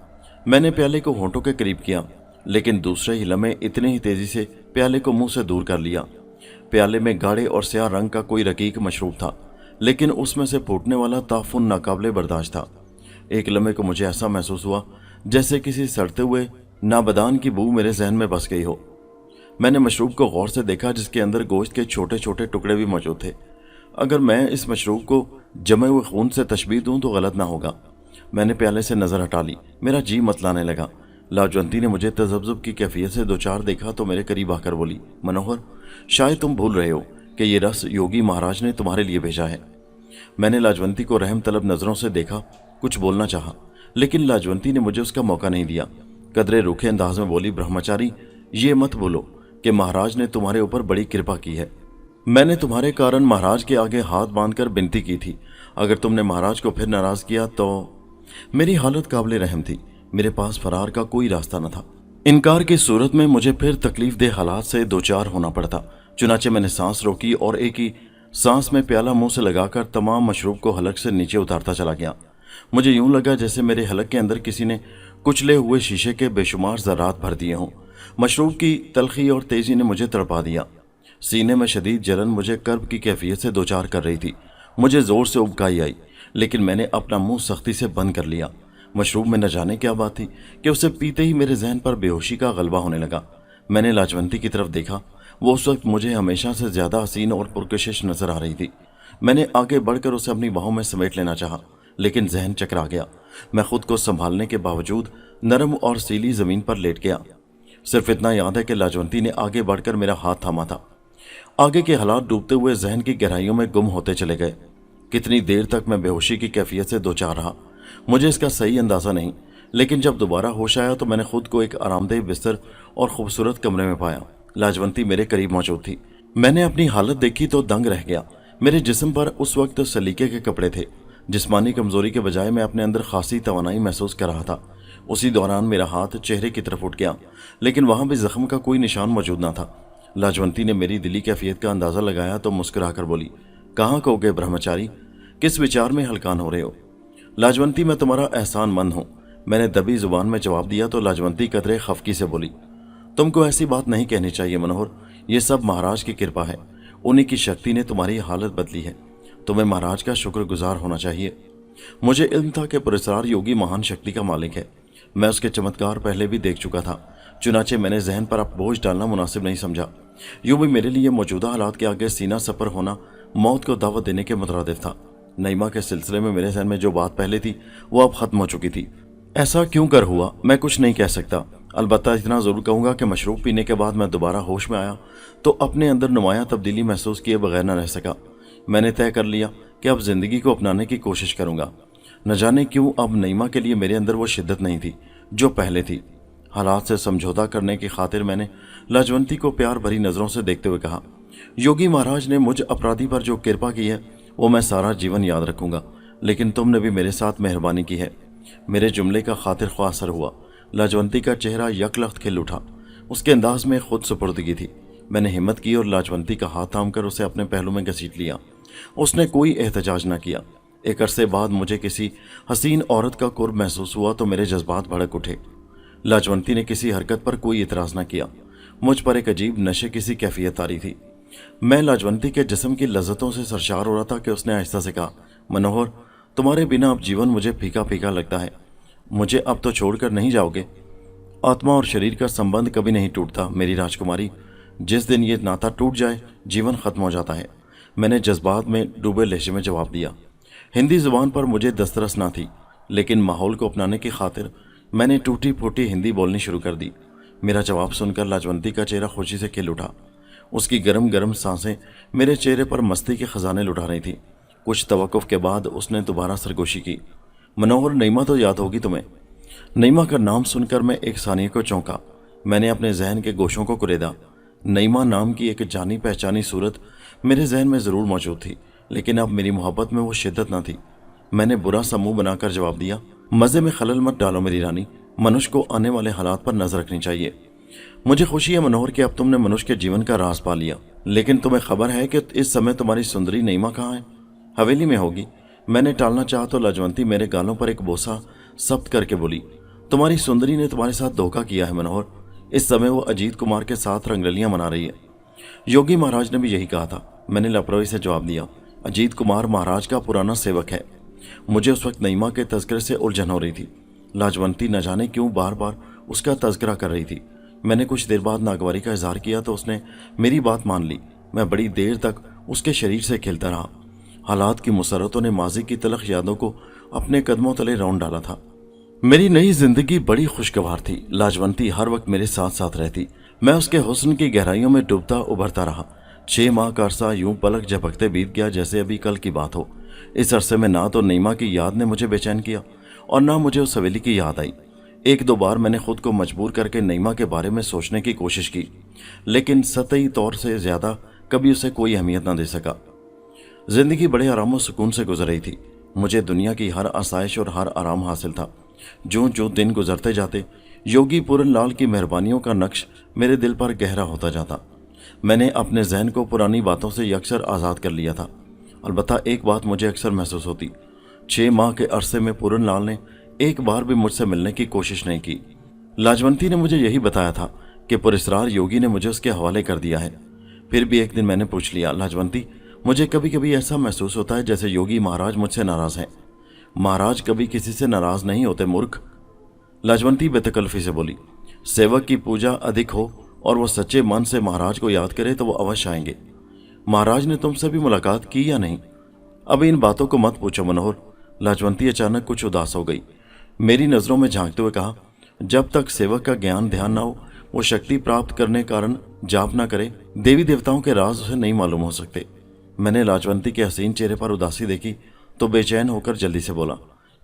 मैंने प्याले को होंठों के करीब किया, लेकिन दूसरे ही लम्हे इतने ही तेजी से प्याले को मुंह से दूर कर लिया। प्याले में गाढ़े और स्याह रंग का कोई रकीक मशरूब था, लेकिन उसमें से फूटने वाला ताफुन नाकाबिले बर्दाश्त था। एक लम्हे को मुझे ऐसा महसूस हुआ जैसे किसी सड़ते हुए नाबदान की बू मेरे जहन में बस गई हो। मैंने मशरूब को गौर से देखा, जिसके अंदर गोश्त के छोटे छोटे टुकड़े भी मौजूद थे। अगर मैं इस मशरूब को जमे हुए खून से तशबीह दूं तो गलत ना होगा। मैंने प्याले से नज़र हटा ली। मेरा जी मतलाने लगा। लाजवंती ने मुझे तजब्जुब की कैफियत से दो चार देखा तो मेरे करीब आकर बोली, मनोहर, शायद तुम भूल रहे हो कि ये रस योगी महाराज ने तुम्हारे लिए भेजा है। मैंने लाजवंती को रहम तलब नज़रों से देखा। कुछ बोलना चाहा, लेकिन लाजवंती ने मुझे उसका मौका नहीं दिया। कदरे रूखे अंदाज में बोली, ब्रह्मचारी, ये मत बोलो कि महाराज ने तुम्हारे ऊपर बड़ी कृपा की है। मैंने तुम्हारे कारण महाराज के आगे हाथ बांधकर विनती की थी। अगर तुमने महाराज को फिर नाराज किया तो। मेरी हालत काबिले रहम थी। मेरे पास फरार का कोई रास्ता न था। इनकार की सूरत में मुझे फिर तकलीफ दे हालात से दो चार होना पड़ता। चुनाचे मैंने सांस रोकी और एक ही सांस में प्याला मुंह से लगाकर तमाम मशरूब को हलक से नीचे उतारता चला गया। मुझे यूं लगा जैसे मेरे हलक के अंदर किसी ने कुचले हुए शीशे के बेशुमार ज़रात भर दिए हों। मशरूब की तलखी और तेजी ने मुझे तड़पा दिया। सीने में शदीद जलन मुझे कर्ब की कैफियत से दो चार कर रही थी। मुझे ज़ोर से उबकाई आई, लेकिन मैंने अपना मुंह सख्ती से बंद कर लिया। मशरूब में न जाने क्या बात थी कि उसे पीते ही मेरे जहन पर बेहोशी का गलबा होने लगा। मैंने लाजवंती की तरफ देखा। वो उस वक्त मुझे हमेशा से ज्यादा हसीन और पुरकशिश नजर आ रही थी। मैंने आगे बढ़कर उसे अपनी बाहों में समेट लेना चाहा, लेकिन जहन चकरा गया। मैं खुद को संभालने के बावजूद नरम और सीली जमीन पर लेट गया। सिर्फ इतना याद है कि लाजवंती ने आगे बढ़कर मेरा हाथ थामा था। आगे के हालात डूबते हुए जहन की गहराइयों में गुम होते चले गए। कितनी देर तक मैं बेहोशी की कैफियत से दो चार रहा, मुझे इसका सही अंदाजा नहीं, लेकिन जब दोबारा होश आया तो मैंने खुद को एक आरामदेह बिस्तर और खूबसूरत कमरे में पाया। लाजवंती मेरे करीब मौजूद थी। मैंने अपनी हालत देखी तो दंग रह गया। मेरे जिस्म पर उस वक्त सलीके के कपड़े थे। जिस्मानी कमजोरी के बजाय मैं अपने अंदर खासी तवानाई महसूस कर रहा था। उसी दौरान मेरा हाथ चेहरे की तरफ उठ गया, लेकिन वहां भी जख्म का कोई निशान मौजूद न था। लाजवंती ने मेरी दिली कैफियत का अंदाजा लगाया तो मुस्कुराकर बोली, कहाँ खो गए ब्रह्मचारी, किस विचार में हलकान हो रहे हो? लाजवंती, मैं तुम्हारा एहसान मंद हूँ, मैंने दबी जुबान में जवाब दिया तो लाजवंती कतरे खफकी से बोली, तुमको ऐसी बात नहीं कहनी चाहिए मनोहर, ये सब महाराज की कृपा है, उन्हीं की शक्ति ने तुम्हारी हालत बदली है, तुम्हें महाराज का शुक्रगुजार होना चाहिए। मुझे इल्म था कि पुरस्कार योगी महान शक्ति का मालिक है। मैं उसके चमत्कार पहले भी देख चुका था, चुनाचे मैंने जहन पर अब बोझ डालना मुनासिब नहीं समझा। यूं भी मेरे लिए मौजूदा हालात के आगे सीना सपर होना मौत को दावत देने के मुतरादिफ था। नईमा के सिलसिले में मेरे जहन में जो बात पहले थी वो अब खत्म हो चुकी थी। ऐसा क्यों कर हुआ मैं कुछ नहीं कह सकता, अलबत्ता इतना जरूर कहूंगा कि मशरूब पीने के बाद मैं दोबारा होश में आया तो अपने अंदर नुमाया तब्दीली महसूस किए बगैर न रह सका। मैंने तय कर लिया कि अब जिंदगी को अपनाने की कोशिश करूंगा। न जाने क्यों अब नईमा के लिए मेरे अंदर वो शिद्दत नहीं थी जो पहले थी। हालात से समझौता करने की खातिर मैंने लाजवंती को प्यार भरी नजरों से देखते हुए कहा, योगी महाराज ने मुझ अपराधी पर जो कृपा की है वो मैं सारा जीवन याद रखूंगा, लेकिन तुमने भी मेरे साथ मेहरबानी की है। मेरे जुमले का खातिर ख्वाह असर हुआ। लाजवंती का चेहरा यकलख्त खिल उठा। उसके अंदाज में खुद सुपुर्दगी थी। मैंने हिम्मत की और लाजवंती का हाथ थामकर उसे अपने पहलू में घसीट लिया। उसने कोई एहतजाज न किया। एक अरसे बाद मुझे किसी हसीन औरत का कुर्ब महसूस हुआ तो मेरे जज्बात भड़क उठे। लाजवंती ने किसी हरकत पर कोई इतराज न किया। मुझ पर एक अजीब नशे की सी कैफियत आ रही थी। मैं लाजवंती के जिस्म की लज्जतों से सरशार हो रहा था कि उसने आहिस्ता से कहा, मनोहर, तुम्हारे बिना अब जीवन मुझे फीका फीका लगता है। मुझे अब तो छोड़कर नहीं जाओगे? आत्मा और शरीर का संबंध कभी नहीं टूटता मेरी राजकुमारी। जिस दिन ये नाता टूट जाए जीवन खत्म हो जाता है। मैंने जज्बात में डूबे लहजे में जवाब दिया। हिंदी जुबान पर मुझे दस्तरस ना थी, लेकिन माहौल को अपनाने की खातिर मैंने टूटी फूटी हिंदी बोलनी शुरू कर दी। मेरा जवाब सुनकर लाजवंती का चेहरा खुशी से खिल उठा। उसकी गरम गरम सांसें मेरे चेहरे पर मस्ती के खजाने लुटा रही थी। कुछ तवक्कुफ के बाद उसने दोबारा सरगोशी की, मनोहर, नईमा तो याद होगी तुम्हें? नईमा का नाम सुनकर मैं एक सानिए को चौंका। मैंने अपने जहन के गोशों को कुरेदा। नईमा नाम की एक जानी पहचानी सूरत मेरे जहन में ज़रूर मौजूद थी, लेकिन अब मेरी मोहब्बत में वो शिद्दत न थी। मैंने बुरा सा मुंह बनाकर जवाब दिया, मज़े में खलल मत डालो मेरी रानी, मनुष्य को आने वाले हालात पर नजर रखनी चाहिए। मुझे खुशी है मनोहर कि अब तुमने मनुष्य के जीवन का राज पा लिया, लेकिन तुम्हें खबर है कि इस समय तुम्हारी सुंदरी नईमा कहाँ है? हवेली में होगी। मैंने टालना चाहा तो लाजवंती मेरे गालों पर एक बोसा सब्त करके बोली, तुम्हारी सुंदरी ने तुम्हारे साथ धोखा किया है मनोहर। इस समय वो अजीत कुमार के साथ रंगरलियां मना रही है। योगी महाराज ने भी यही कहा था। मैंने लापरवाही से जवाब दिया, अजीत कुमार महाराज का पुराना सेवक है। मुझे उस वक्त नईमा के तस्करे से उलझन हो रही थी। लाजवंती न जाने क्यों बार बार उसका तस्करा कर रही थी। मैंने कुछ देर बाद नागवारी का इजहार किया तो उसने मेरी बात मान ली। मैं बड़ी देर तक उसके शरीर से खेलता रहा। हालात की मुसरतों ने माजी की तलख यादों को अपने कदमों तले रौंद डाला था। मेरी नई जिंदगी बड़ी खुशगवार थी। लाजवंती हर वक्त मेरे साथ साथ रहती। मैं उसके हुस्न की गहराइयों में डूबता उभरता रहा। 6 माह का अरसा यूं पलक झपकते बीत गया जैसे अभी कल की बात हो। इस अरसे में ना तो नईमा की याद ने मुझे बेचैन किया और ना मुझे उस हवेली की याद आई। 1-2 बार मैंने खुद को मजबूर करके नईमा के बारे में सोचने की कोशिश की, लेकिन सतही तौर से ज्यादा कभी उसे कोई अहमियत न दे सका। जिंदगी बड़े आराम और सुकून से गुजर रही थी। मुझे दुनिया की हर आसाइश और हर आराम हासिल था। जो जो दिन गुजरते जाते योगी पूरन लाल की मेहरबानियों का नक्श मेरे दिल पर गहरा होता जाता। मैंने अपने जहन को पुरानी बातों से यकसर आज़ाद कर लिया था। अलबत्ता एक बात मुझे अक्सर महसूस होती, 6 माह के अरसे में पूरन लाल ने एक बार भी मुझसे मिलने की कोशिश नहीं की। लाजवंती ने मुझे यही बताया था कि पुरस्कार योगी ने मुझे उसके हवाले कर दिया है। फिर भी एक दिन मैंने पूछ लिया, लाजवंती, मुझे कभी कभी ऐसा महसूस होता है जैसे योगी महाराज मुझसे नाराज हैं। महाराज कभी किसी से नाराज नहीं होते मूर्ख। लाजवंती बेतकल्फी से बोली, सेवक की पूजा अधिक हो और वो सच्चे मन से महाराज को याद करे तो वो अवश्य आएंगे। महाराज ने तुमसे भी मुलाकात की या नहीं? अभी इन बातों को मत पूछो मनोहर। लाजवंती अचानक कुछ उदास हो गई। मेरी नजरों में झांकते हुए कहा, जब तक सेवक का ज्ञान ध्यान ना हो, वो शक्ति प्राप्त करने कारण जाप ना करे, देवी देवताओं के राज उसे नहीं मालूम हो सकते। मैंने लाजवंती के हसीन चेहरे पर उदासी देखी तो बेचैन होकर जल्दी से बोला,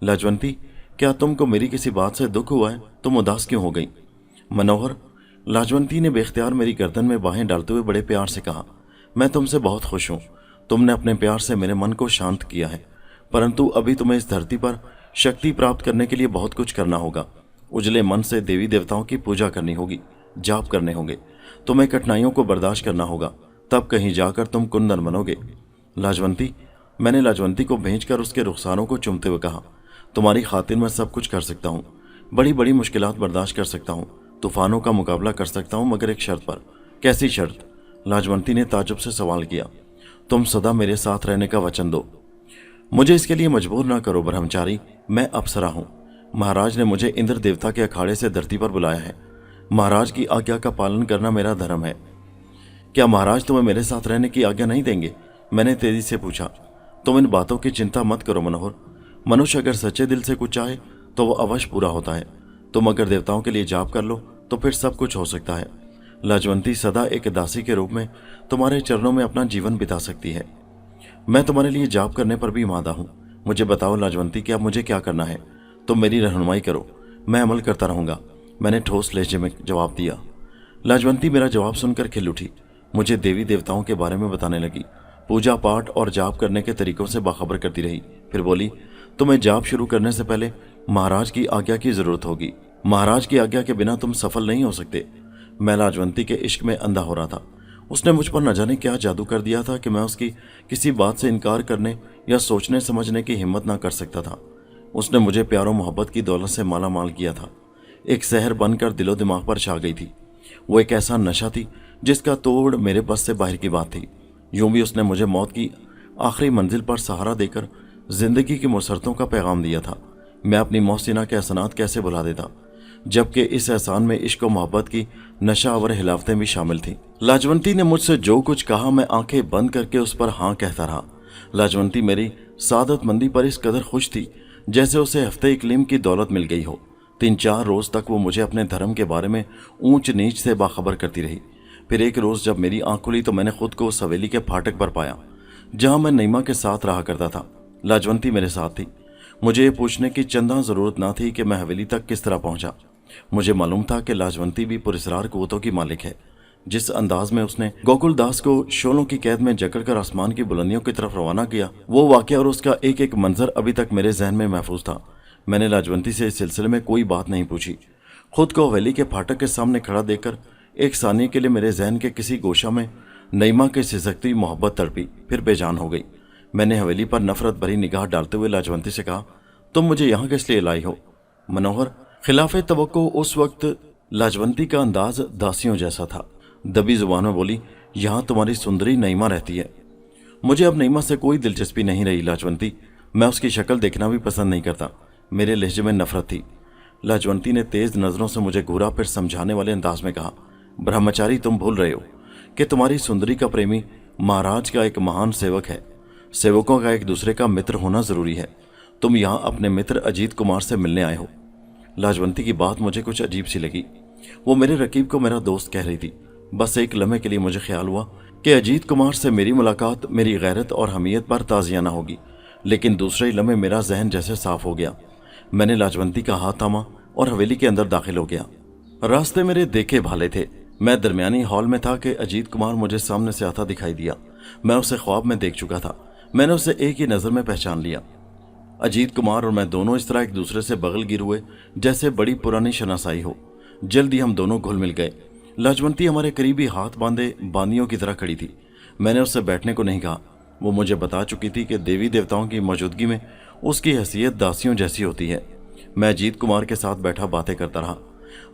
लाजवंती, क्या तुमको मेरी किसी बात से दुख हुआ है? तुम उदास क्यों हो गई? मनोहर, लाजवंती ने बेख्तियार मेरी गर्दन में बाहें डालते हुए बड़े प्यार से कहा, मैं तुमसे बहुत खुश हूँ। तुमने अपने प्यार से मेरे मन को शांत किया है, परंतु अभी तुम्हें इस धरती पर शक्ति प्राप्त करने के लिए बहुत कुछ करना होगा। उजले मन से देवी देवताओं की पूजा करनी होगी, जाप करने होंगे, तुम्हें कठिनाइयों को बर्दाश्त करना होगा, तब कहीं जाकर तुम कुंदन बनोगे। लाजवंती, मैंने लाजवंती को भेजकर उसके रुखसारों को चूमते हुए कहा, तुम्हारी खातिर मैं सब कुछ कर सकता हूँ, बड़ी बड़ी मुश्किलात बर्दाश्त कर सकता हूँ, तूफानों का मुकाबला कर सकता हूँ, मगर एक शर्त पर। कैसी शर्त? लाजवंती ने ताज्जुब से सवाल किया। तुम सदा मेरे साथ रहने का वचन दो। मुझे इसके लिए मजबूर ना करो ब्रह्मचारी, मैं अप्सरा हूँ। महाराज ने मुझे इंद्र देवता के अखाड़े से धरती पर बुलाया है। महाराज की आज्ञा का पालन करना मेरा धर्म है। क्या महाराज तुम्हें मेरे साथ रहने की आज्ञा नहीं देंगे? मैंने तेजी से पूछा। तुम इन बातों की चिंता मत करो मनोहर। मनुष्य अगर सच्चे दिल से कुछ चाहे तो वो अवश्य पूरा होता है। तुम अगर देवताओं के लिए जाप कर लो तो फिर सब कुछ हो सकता है। लाजवंती सदा एक दासी के रूप में तुम्हारे चरणों में अपना जीवन बिता सकती है। मैं तुम्हारे लिए जाप करने पर भी मादा हूँ। मुझे बताओ लाजवंती, क्या मुझे क्या करना है? तुम मेरी रहनुमाई करो, मैं अमल करता रहूंगा। मैंने ठोस लहजे में जवाब दिया। लाजवंती मेरा जवाब सुनकर खिल उठी। मुझे देवी देवताओं के बारे में बताने लगी, पूजा पाठ और जाप करने के तरीकों से बाखबर करती रही। फिर बोली, तुम्हें जाप शुरू करने से पहले महाराज की आज्ञा की जरूरत होगी। महाराज की आज्ञा के बिना तुम सफल नहीं हो सकते। मैं लाजवंती के इश्क में अंधा हो रहा था। उसने मुझ पर न जाने क्या जादू कर दिया था कि मैं उसकी किसी बात से इनकार करने या सोचने समझने की हिम्मत ना कर सकता था। उसने मुझे प्यारो मोहब्बत की दौलत से माला माल किया था। एक सहर बनकर दिलो दिमाग पर छा गई थी। वो एक ऐसा नशा थी जिसका तोड़ मेरे बस से बाहर की बात थी। यूं भी उसने मुझे मौत की आखिरी मंजिल पर सहारा देकर जिंदगी की मुसरतों का पैगाम दिया था। मैं अपनी मोहसिना के एहसानात कैसे भुला देता, जबकि इस एहसान में इश्क और मोहब्बत की नशावर हिलावतें भी शामिल थीं। लाजवंती ने मुझसे जो कुछ कहा, मैं आंखें बंद करके उस पर हाँ कहता रहा। लाजवंती मेरी सादतमंदी पर इस कदर खुश थी जैसे उसे हफ्ते इकलीम की दौलत मिल गई हो। 3-4 रोज तक वो मुझे अपने धर्म के बारे में ऊंच नीच से बाखबर करती रही। फिर एक रोज जब मेरी आंख खुली तो मैंने खुद को उस हवेली के फाटक पर पाया जहां मैं नईमा के साथ रहा करता था। लाजवंती मेरे साथ थी। मुझे ये पूछने की चंदा जरूरत ना थी कि मैं हवेली तक किस तरह पहुंचा। मुझे मालूम था कि लाजवंती भी पुरस्कार कुव्वतों की मालिक है। जिस अंदाज में उसने गोकुल दास को शोलों की कैद में जकड़कर आसमान की बुलंदियों की तरफ रवाना किया, वो वाकया और उसका एक एक मंजर अभी तक मेरे जहन में महफूज था। मैंने लाजवंती से इस सिलसिले में कोई बात नहीं पूछी। खुद को हवेली के फाटक के सामने खड़ा देखकर एक सानी के लिए मेरे जहन के किसी गोशा में नईमा की सिसकती मोहब्बत तड़पी, फिर बेजान हो गई। मैंने हवेली पर नफरत भरी निगाह डालते हुए लाजवंती से कहा, तुम मुझे यहाँ किस लिए लाई हो? मनोहर, खिलाफे तवक्को उस वक्त लाजवंती का अंदाज दासियों जैसा था। दबी जुबान में बोली, यहाँ तुम्हारी सुंदरी नईमा रहती है। मुझे अब नईमा से कोई दिलचस्पी नहीं रही लाजवंती। मैं उसकी शक्ल देखना भी पसंद नहीं करता। मेरे लहजे में नफरत थी। लाजवंती ने तेज नजरों से मुझे घूरा, फिर समझाने वाले अंदाज में कहा, ब्रह्मचारी, तुम भूल रहे हो कि तुम्हारी सुंदरी का प्रेमी महाराज का एक महान सेवक है। सेवकों का एक दूसरे का मित्र होना जरूरी है। तुम यहाँ अपने मित्र अजीत कुमार से मिलने आए हो। लाजवंती की बात मुझे कुछ अजीब सी लगी। वो मेरे रकीब को मेरा दोस्त कह रही थी। बस एक लम्हे के लिए मुझे ख्याल हुआ कि अजीत कुमार से मेरी मुलाकात मेरी गैरत और हमीयत पर ताजियाना होगी, लेकिन दूसरे ही लम्हे मेरा जहन जैसे साफ हो गया। मैंने लाजवंती का हाथ थामा और हवेली के अंदर दाखिल हो गया। रास्ते मेरे देखे भाले थे। मैं दरमियानी हॉल में था कि अजीत कुमार मुझे सामने से आता दिखाई दिया। मैं उसे ख्वाब में देख चुका था। मैंने उसे एक ही नज़र में पहचान लिया। अजीत कुमार और मैं दोनों इस तरह एक दूसरे से बगल गिर हुए जैसे बड़ी पुरानी शनासाई हो। जल्दी हम दोनों घुल मिल गए। लाजवंती हमारे करीबी हाथ बांधे बांदियों की तरह खड़ी थी। मैंने उससे बैठने को नहीं कहा। वो मुझे बता चुकी थी कि देवी देवताओं की मौजूदगी में उसकी हैसियत दासियों जैसी होती है। मैं अजीत कुमार के साथ बैठा बातें करता रहा।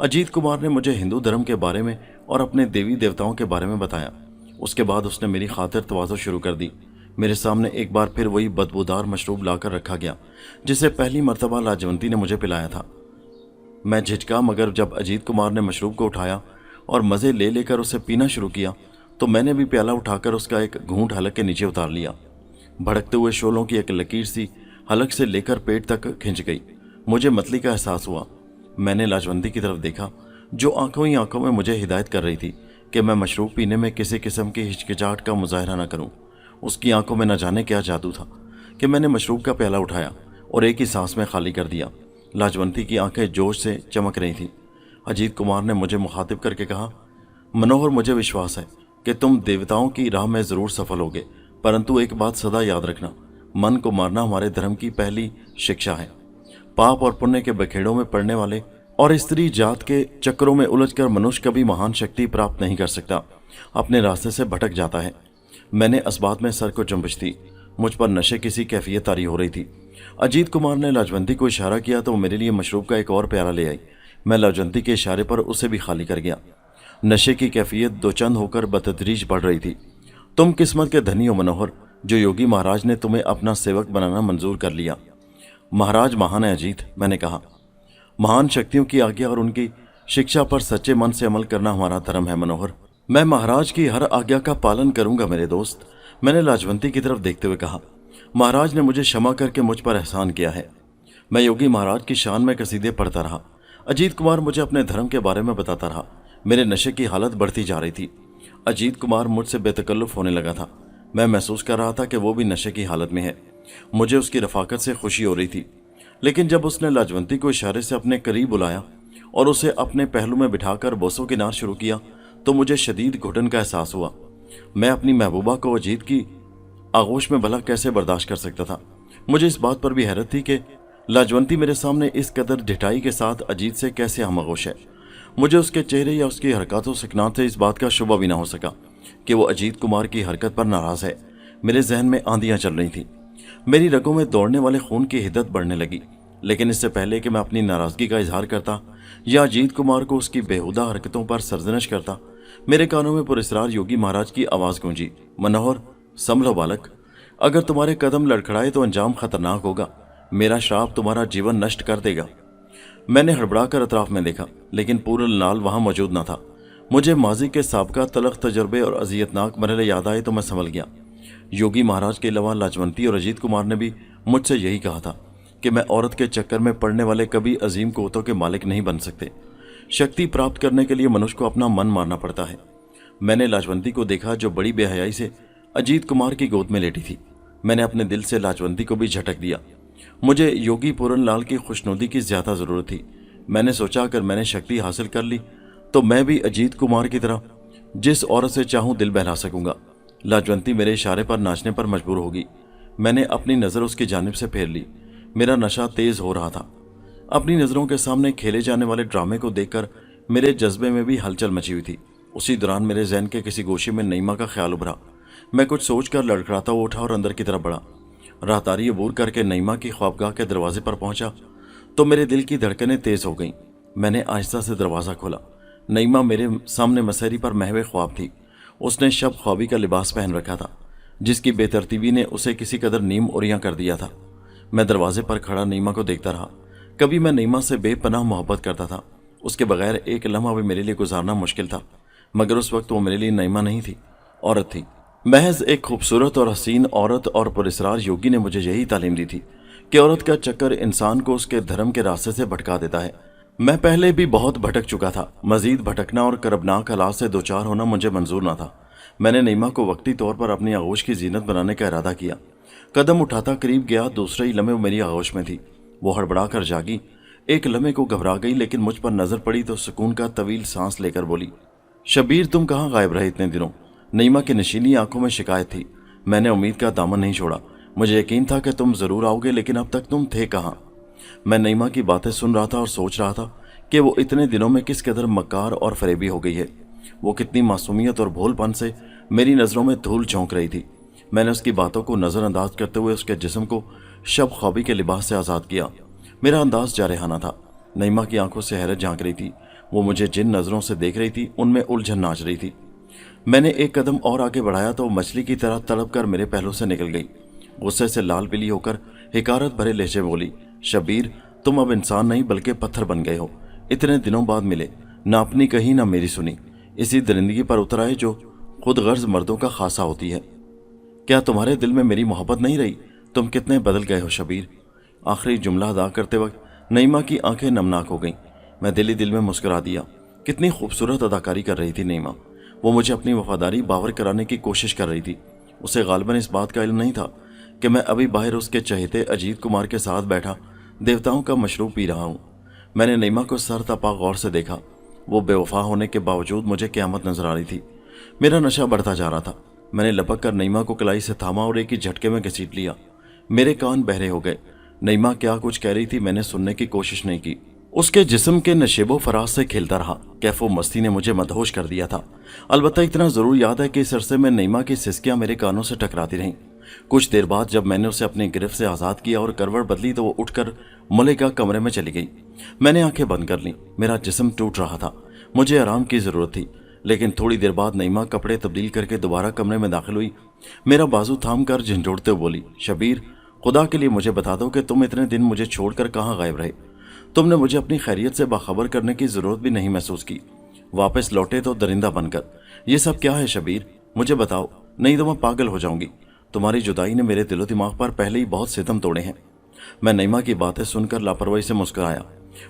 अजीत कुमार ने मुझे हिंदू धर्म के बारे में और अपने देवी देवताओं के बारे में बताया। उसके बाद उसने मेरी खातिर तवाज़ो शुरू कर दी। मेरे सामने एक बार फिर वही बदबूदार मशरूब लाकर रखा गया जिसे पहली मर्तबा लाजवंती ने मुझे पिलाया था। मैं झिझका, मगर जब अजीत कुमार ने मशरूब को उठाया और मज़े ले लेकर उसे पीना शुरू किया तो मैंने भी प्याला उठाकर उसका एक घूंट हलक के नीचे उतार लिया। भड़कते हुए शोलों की एक लकीर सी हलक से लेकर पेट तक खिंच गई। मुझे मतली का एहसास हुआ। मैंने लाजवंती की तरफ देखा जो आंखों ही आंखों में मुझे हिदायत कर रही थी कि मैं मशरूब पीने में किसी किस्म की हिचकिचाहट का मुजाहरा न करूं। उसकी आंखों में न जाने क्या जादू था कि मैंने मशरूब का प्याला उठाया और एक ही सांस में खाली कर दिया। लाजवंती की आंखें जोश से चमक रही थीं। अजीत कुमार ने मुझे मुखातिब करके कहा, मनोहर, मुझे विश्वास है कि तुम देवताओं की राह में ज़रूर सफल होगे, परंतु एक बात सदा याद रखना, मन को मारना हमारे धर्म की पहली शिक्षा है। पाप और पुण्य के बखेड़ों में पड़ने वाले और स्त्री जात के चक्रों में उलझकर मनुष्य कभी महान शक्ति प्राप्त नहीं कर सकता, अपने रास्ते से भटक जाता है। मैंने असबात में सर को जुम्बिश दी। मुझ पर नशे किसी कैफियत तारी हो रही थी। अजीत कुमार ने लाजवंती को इशारा किया तो मेरे लिए मशरूब का एक और प्याला ले आई। मैं लाजवंती के इशारे पर उसे भी खाली कर गया। नशे की कैफियत दो चंद होकर बतदरीज बढ़ रही थी। तुम किस्मत के धनी हो मनोहर, जो योगी महाराज ने तुम्हें अपना सेवक बनाना मंजूर कर लिया। महाराज महान है अजीत, मैंने कहा। महान शक्तियों की आज्ञा और उनकी शिक्षा पर सच्चे मन से अमल करना हमारा धर्म है मनोहर। मैं महाराज की हर आज्ञा का पालन करूंगा मेरे दोस्त, मैंने लाजवंती की तरफ देखते हुए कहा। महाराज ने मुझे क्षमा करके मुझ पर एहसान किया है। मैं योगी महाराज की शान में कसीदे पढ़ता रहा। अजीत कुमार मुझे अपने धर्म के बारे में बताता रहा। मेरे नशे की हालत बढ़ती जा रही थी। अजीत कुमार मुझसे बेतकल्लुफ होने लगा था। मैं महसूस कर रहा था कि वो भी नशे की हालत में है। मुझे उसकी रफाकत से खुशी हो रही थी, लेकिन जब उसने लाजवंती को इशारे से अपने करीब बुलाया और उसे अपने पहलू में बिठाकर बोसों की नाच शुरू किया तो मुझे शदीद घुटन का एहसास हुआ। मैं अपनी महबूबा को अजीत की आगोश में भला कैसे बर्दाश्त कर सकता था। मुझे इस बात पर भी हैरत थी कि लाजवंती मेरे सामने इस कदर ढिठाई के साथ अजीत से कैसे हमआगोश है। मुझे उसके चेहरे या उसकी हरकतों सिकनात से इस बात का शुबा भी ना हो सका कि वो अजीत कुमार की हरकत पर नाराज है। मेरे जहन में आंधियां चल रही थी। मेरी रगों में दौड़ने वाले खून की हिद्दत बढ़ने लगी। लेकिन इससे पहले कि मैं अपनी नाराजगी का इजहार करता या अजीत कुमार को उसकी बेहुदा हरकतों पर सरजनश करता, मेरे कानों में पुरस्रार योगी महाराज की आवाज़ गूंजी, मनोहर संभलो बालक, अगर तुम्हारे कदम लड़खड़ाए तो अंजाम खतरनाक होगा। मेरा श्राप तुम्हारा जीवन नष्ट कर देगा। मैंने हड़बड़ाकर अतराफ में देखा, लेकिन पूरन लाल वहां मौजूद न था। मुझे माजी के साबका तलख तजर्बे और अजियतनाक मरहले याद आए तो मैं संभल गया। योगी महाराज के अलावा लाजवंती और अजीत कुमार ने भी मुझसे यही कहा था कि मैं औरत के चक्कर में पड़ने वाले कभी अजीम कुव्वतों के मालिक नहीं बन सकते। शक्ति प्राप्त करने के लिए मनुष्य को अपना मन मारना पड़ता है। मैंने लाजवंती को देखा जो बड़ी बेहयाई से अजीत कुमार की गोद में लेटी थी। मैंने अपने दिल से लाजवंती को भी झटक दिया। मुझे योगी पूरन लाल की खुशनुदी की ज्यादा जरूरत थी। मैंने सोचा अगर मैंने शक्ति हासिल कर ली तो मैं भी अजीत कुमार की तरह जिस औरत से चाहूं दिल बहला सकूंगा। लाजवंती मेरे इशारे पर नाचने पर मजबूर होगी। मैंने अपनी नज़र उसकी जानिब से फेर ली। मेरा नशा तेज हो रहा था। अपनी नज़रों के सामने खेले जाने वाले ड्रामे को देखकर मेरे जज्बे में भी हलचल मची हुई थी। उसी दौरान मेरे जहन के किसी गोशे में नईमा का ख्याल उभरा। मैं कुछ सोचकर लड़खड़ाता हुआ उठा और अंदर की तरफ बढ़ा। राहदारी अबूर करके नईमा की ख्वाबगाह के दरवाजे पर पहुंचा तो मेरे दिल की धड़कनें तेज हो गईं। मैंने आहिस्ता से दरवाज़ा खोला। नईमा मेरे सामने मसहरी पर महवे ख्वाब थी। उसने शब ख्वाबी का लिबास पहन रखा था, जिसकी बेतरतीबी ने उसे किसी कदर नीम उरियां कर दिया था। मैं दरवाजे पर खड़ा नईमा को देखता रहा। कभी मैं नईमा से बेपनाह मोहब्बत करता था। उसके बगैर एक लम्हा भी मेरे लिए गुजारना मुश्किल था, मगर उस वक्त वो मेरे लिए नईमा नहीं थी, औरत थी। महज एक खूबसूरत और हसीन औरत। और पुरस्रार योगी ने मुझे यही तालीम दी थी कि औरत का चक्कर इंसान को उसके धर्म के रास्ते से भटका देता है। मैं पहले भी बहुत भटक चुका था। मजीद भटकना और करबनाक हालात से दो चार होना मुझे मंजूर न था। मैंने नईमा को वक्ती तौर पर अपनी आगोश की जीनत बनाने का इरादा किया। कदम उठाता करीब गया, दूसरे ही लम्हे मेरी आगोश में थी। वो हड़बड़ा कर जागी। एक लम्हे को घबरा गई, लेकिन मुझ पर नजर पड़ी तो सुकून का तवील सांस लेकर बोली, शबीर तुम कहाँ गायब रहे इतने दिनों। नईमा की नशीली आंखों में शिकायत थी। मैंने उम्मीद का दामन नहीं छोड़ा। मुझे यकीन था कि तुम जरूर आओगे, लेकिन अब तक तुम थे कहाँ। मैं नईमा की बातें सुन रहा था और सोच रहा था कि वो इतने दिनों में किस कदर मक्कार और फरेबी हो गई है। वो कितनी मासूमियत और भोलपन से मेरी नज़रों में धूल झोंक रही थी। मैंने उसकी बातों को नज़रअंदाज करते हुए उसके जिस्म को शब ख्वाबी के लिबास से आज़ाद किया। मेरा अंदाज जारहाना था। नईमा की आंखों से हैरत झांक रही थी। वो मुझे जिन नज़रों से देख रही थी उनमें उलझन नाच रही थी। मैंने एक कदम और आगे बढ़ाया तो मछली की तरह तड़प कर मेरे पहलू से निकल गई। गुस्से से लाल पीली होकर हिकारत भरे लहजे बोली, शबीर तुम अब इंसान नहीं बल्कि पत्थर बन गए हो। इतने दिनों बाद मिले, ना अपनी कही ना मेरी सुनी। इसी दरिंदगी पर उतर आए जो खुद गर्ज मर्दों का खासा होती है। क्या तुम्हारे दिल में मेरी मोहब्बत नहीं रही? तुम कितने बदल गए हो शबीर। आखिरी जुमला अदा करते वक्त नईमा की आंखें नमनाक हो गईं। मैं दिल ही दिल में मुस्कुरा दिया। कितनी खूबसूरत अदाकारी कर रही थी नईमा। वो मुझे अपनी वफादारी बावर कराने की कोशिश कर रही थी। उसे गालिबन इस बात का इल्म नहीं था कि मैं अभी बाहर उसके चहेते अजीत कुमार के साथ बैठा देवताओं का मशरूब पी रहा हूँ। मैंने नईमा को सर तपा गौर से देखा। वो बेवफा होने के बावजूद मुझे क़यामत नजर आ रही थी। मेरा नशा बढ़ता जा रहा था। मैंने लपक कर नईमा को कलाई से थामा और एक ही झटके में घसीट लिया। मेरे कान बहरे हो गए। नईमा क्या कुछ कह रही थी मैंने सुनने की कोशिश नहीं की। उसके जिस्म के नशेबो फराज से खेलता रहा। कैफो मस्ती ने मुझे मदहोश कर दिया था। अलबत्ता इतना जरूर याद है कि इस अरसे में नईमा की सिसकियां मेरे कानों से टकराती रहीं। कुछ देर बाद जब मैंने उसे अपनी गिरफ्त से आज़ाद किया और करवट बदली तो वो उठकर मलिका कमरे में चली गई। मैंने आंखें बंद कर लीं। मेरा जिस्म टूट रहा था। मुझे आराम की ज़रूरत थी। लेकिन थोड़ी देर बाद नईमा कपड़े तब्दील करके दोबारा कमरे में दाखिल हुई। मेरा बाजू थाम कर झंझोड़ते हुए बोली, शबीर, खुदा के लिए मुझे बता दो कि तुम इतने दिन मुझे छोड़कर कहाँ गायब रहे। तुमने मुझे अपनी खैरियत से बाखबर करने की ज़रूरत भी नहीं महसूस की। वापस लौटे तो दरिंदा बनकर। ये सब क्या है शबीर? मुझे बताओ, नहीं तो मैं पागल हो जाऊंगी। तुम्हारी जुदाई ने मेरे दिलो दिमाग पर पहले ही बहुत सितम तोड़े हैं। मैं नईमा की बातें सुनकर लापरवाही से मुस्कुराया।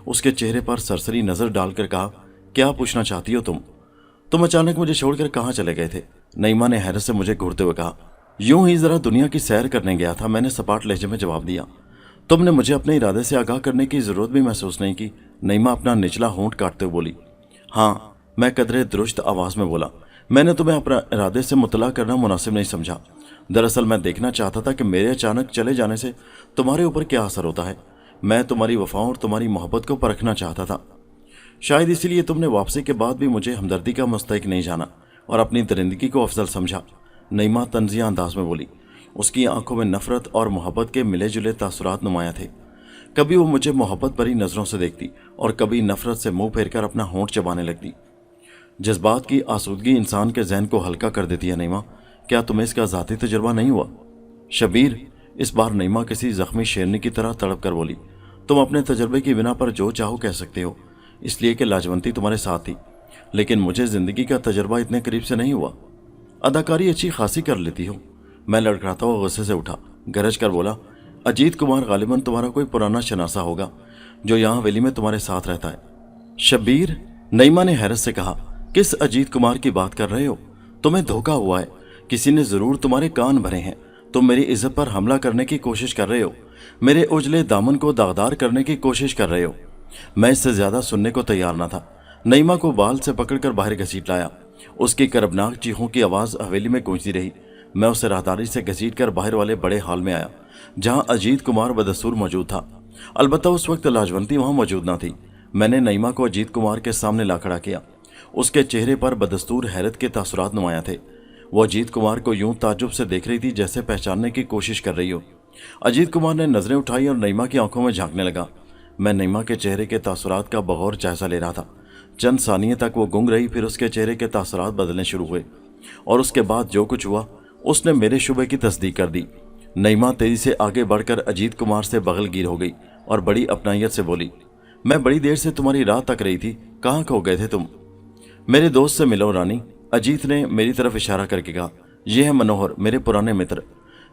उसके चेहरे पर सरसरी नज़र डालकर कहा, क्या पूछना चाहती हो तुम अचानक मुझे छोड़कर कहाँ चले गए थे? नईमा ने हैरत से मुझे घूरते हुए कहा, यूं ही जरा दुनिया की सैर करने गया था। मैंने सपाट लहजे में जवाब दिया। तुमने मुझे अपने इरादे से आगाह करने की जरूरत भी महसूस नहीं की। नईमा अपना निचला होंठ काटते हुए बोली, हाँ, मैं कदरे दुरुस्त आवाज में बोला, मैंने तुम्हें अपना इरादे से मुतला करना मुनासिब नहीं समझा। दरअसल मैं देखना चाहता था कि मेरे अचानक चले जाने से तुम्हारे ऊपर क्या असर होता है। मैं तुम्हारी वफाओं और तुम्हारी मोहब्बत को परखना चाहता था। शायद इसीलिए तुमने वापसी के बाद भी मुझे हमदर्दी का मुस्तहिक नहीं जाना और अपनी दरिंदगी को अफजल समझा। नईमा तंजिया अंदाज में बोली। उसकी आंखों में नफरत और मोहब्बत के मिले जुले तासुरात नुमाया थे। कभी वो मुझे मोहब्बत भरी नज़रों से देखती और कभी नफरत से मुंह फेरकर अपना होंठ चबाने लगती। जज्बात की आसूदगी इंसान के जहन को हल्का कर देती है। नईमा, क्या तुम्हें इसका ज़ाती तजुर्बा नहीं हुआ? शबीर, इस बार नईमा किसी जख्मी शेरनी की तरह तड़प कर बोली, तुम अपने तजर्बे की बिना पर जो चाहो कह सकते हो, इसलिए कि लाजवंती तुम्हारे साथ थी, लेकिन मुझे जिंदगी का तजर्बा इतने करीब से नहीं हुआ। अदाकारी अच्छी खासी कर लेती हो। मैं लड़खड़ाता हुआ गुस्से से उठा, गरज कर बोला, अजीत कुमार गालिबन तुम्हारा कोई पुराना शनासा होगा जो यहाँ हवेली में तुम्हारे साथ रहता है। शबीर, नईमा ने हैरत से कहा, किस अजीत कुमार की बात कर रहे हो? तुम्हें धोखा हुआ है। किसी ने जरूर तुम्हारे कान भरे हैं। तुम मेरी इज्जत पर हमला करने की कोशिश कर रहे हो। मेरे उजले दामन को दागदार करने की कोशिश कर रहे हो। मैं इससे ज्यादा सुनने को तैयार न था। नईमा को बाल से पकड़कर बाहर घसीट लाया। उसकी करबनाक चीखों की आवाज हवेली में गूंजती रही। मैं उसे राहदारी से घसीट कर बाहर वाले बड़े हॉल में आया जहां अजीत कुमार बदस्तूर मौजूद था। अलबत्ता उस वक्त लाजवंती वहां मौजूद न थी। मैंने नईमा को अजीत कुमार के सामने ला खड़ा किया। उसके चेहरे पर बदस्तूर हैरत के तासुरात नुमाया थे। वो अजीत कुमार को यूं ताज्जुब से देख रही थी जैसे पहचानने की कोशिश कर रही हो। अजीत कुमार ने नजरें उठाई और नईमा की आंखों में झांकने लगा। मैं नईमा के चेहरे के तासुरात का बगौर जायजा ले रहा था। चंद सानिये तक वो गुंग रही, फिर उसके चेहरे के तासुरात बदलने शुरू हुए और उसके बाद जो कुछ हुआ उसने मेरे शुबे की तस्दीक कर दी। नईमा तेजी से आगे बढ़कर अजीत कुमार से बगलगीर हो गई और बड़ी अपनायत से बोली, मैं बड़ी देर से तुम्हारी राह तक रही थी, कहाँ खो गए थे तुम? मेरे दोस्त से मिलो रानी, अजीत ने मेरी तरफ इशारा करके कहा। यह है मनोहर, मेरे पुराने मित्र।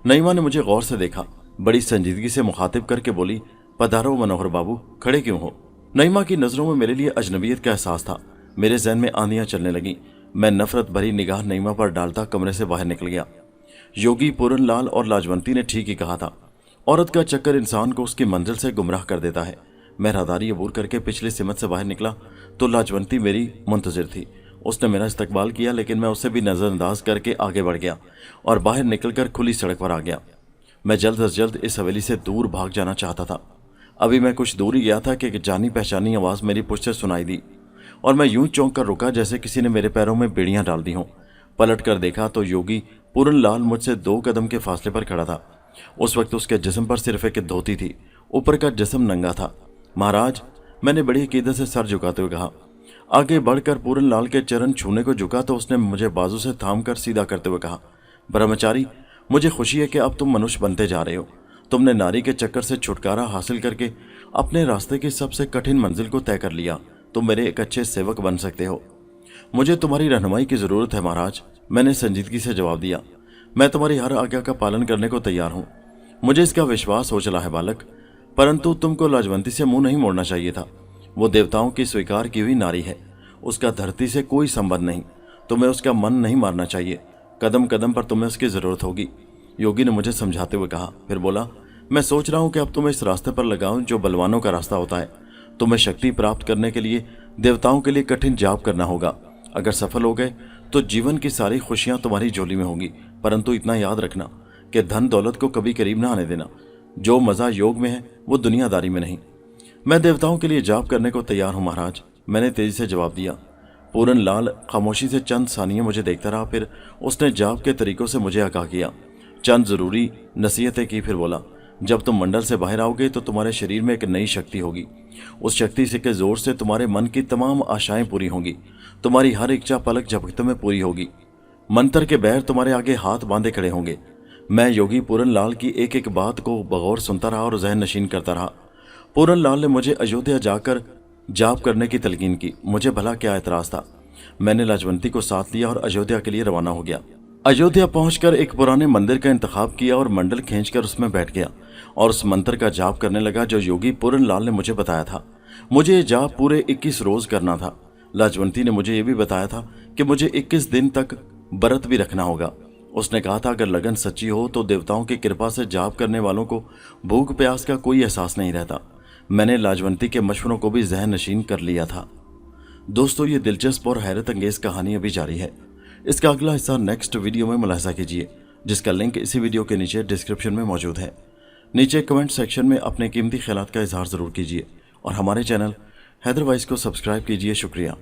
नईमा ने मुझे गौर से देखा, बड़ी संजीदगी से मुखातिब करके बोली, पधारो मनोहर बाबू, खड़े क्यों हो? नईमा की नज़रों में मेरे लिए अजनबियत का एहसास था। मेरे जहन में आंधियां चलने लगीं। मैं नफरत भरी निगाह नईमा पर डालता कमरे से बाहर निकल गया। योगी पूरन लाल और लाजवंती ने ठीक ही कहा था, औरत का चक्कर इंसान को उसकी मंजिल से गुमराह कर देता है। मैं राहदारी अबूर करके पिछली सिमत से बाहर निकला तो लाजवंती मेरी मुंतजिर थी। उसने मेरा इस्तकबाल किया, लेकिन मैं उससे भी नज़रअंदाज करके आगे बढ़ गया और बाहर निकलकर खुली सड़क पर आ गया। मैं जल्द अज जल्द इस हवेली से दूर भाग जाना चाहता था। अभी मैं कुछ दूर ही गया था कि जानी पहचानी आवाज़ मेरी पुष्ट से सुनाई दी और मैं यूं चौंक कर रुका जैसे किसी ने मेरे पैरों में बेड़ियां डाल दी हों। पलट कर देखा तो योगी पूरन लाल मुझसे 2 कदम के फासले पर खड़ा था। उस वक्त उसके जिस्म पर सिर्फ एक धोती थी, ऊपर का जिस्म नंगा था। महाराज, मैंने बड़ी अकीदत से सर झुकाते हुए कहा। आगे बढ़कर पूरन लाल के चरण छूने को झुका तो उसने मुझे बाजू से थाम कर सीधा करते हुए कहा, ब्रह्मचारी, मुझे खुशी है कि अब तुम मनुष्य बनते जा रहे हो। तुमने नारी के चक्कर से छुटकारा हासिल करके अपने रास्ते की सबसे कठिन मंजिल को तय कर लिया। तुम मेरे एक अच्छे सेवक बन सकते हो। मुझे तुम्हारी रहनुमाई की जरूरत है महाराज, मैंने संजीदगी से जवाब दिया। मैं तुम्हारी हर आज्ञा का पालन करने को तैयार हूँ। मुझे इसका विश्वास हो चला है बालक, परंतु तुमको लाजवंती से मुंह नहीं मोड़ना चाहिए था। वो देवताओं की स्वीकार की हुई नारी है, उसका धरती से कोई संबंध नहीं। तुम्हें उसका मन नहीं मारना चाहिए, कदम कदम पर तुम्हें उसकी जरूरत होगी, योगी ने मुझे समझाते हुए कहा। फिर बोला, मैं सोच रहा हूँ कि अब तुम्हें इस रास्ते पर लगाऊं जो बलवानों का रास्ता होता है। तुम्हें शक्ति प्राप्त करने के लिए देवताओं के लिए कठिन जाप करना होगा। अगर सफल हो गए तो जीवन की सारी खुशियां तुम्हारी झोली में होंगी, परंतु इतना याद रखना कि धन दौलत को कभी करीब ना आने देना। जो मजा योग में है वो दुनियादारी में नहीं। मैं देवताओं के लिए जाप करने को तैयार हूँ महाराज, मैंने तेजी से जवाब दिया। पूरन लाल खामोशी से चंद सानिये मुझे देखता रहा, फिर उसने जाप के तरीकों से मुझे आगाह किया। चंद जरूरी नसीहतें की, फिर बोला, जब तुम मंडल से बाहर आओगे तो तुम्हारे शरीर में एक नई शक्ति होगी। उस शक्ति से के जोर से तुम्हारे मन की तमाम आशाएं पूरी होंगी। तुम्हारी हर इच्छा पलक झपकते में पूरी होगी। मंत्र के बैर तुम्हारे आगे हाथ बांधे खड़े होंगे। मैं योगी पूरन लाल की एक एक बात को बगौर सुनता रहा और जहन नशीन करता रहा। पूरन लाल ने मुझे अयोध्या जाकर जाप करने की तलकीन की। मुझे भला क्या एतराज था। मैंने लाजवंती को साथ लिया और अयोध्या के लिए रवाना हो गया। अयोध्या पहुंचकर एक पुराने मंदिर का इंतखाब किया और मंडल खींचकर उसमें बैठ गया और उस मंत्र का जाप करने लगा जो योगी पूरन लाल ने मुझे बताया था। मुझे ये जाप पूरे 21 रोज करना था। लाजवंती ने मुझे ये भी बताया था कि मुझे 21 दिन तक व्रत भी रखना होगा। उसने कहा था अगर लगन सच्ची हो तो देवताओं की कृपा से जाप करने वालों को भूख प्यास का कोई एहसास नहीं रहता। मैंने लाजवंती के मशवरों को भी जहन नशीन कर लिया था। दोस्तों, ये दिलचस्प और हैरत अंगेज कहानी अभी जारी है। इसका अगला हिस्सा नेक्स्ट वीडियो में मुलाहिजा कीजिए, जिसका लिंक इसी वीडियो के नीचे डिस्क्रिप्शन में मौजूद है। नीचे कमेंट सेक्शन में अपने कीमती ख्यालात का इजहार जरूर कीजिए और हमारे चैनल हैदर वाइस को सब्सक्राइब कीजिए। शुक्रिया।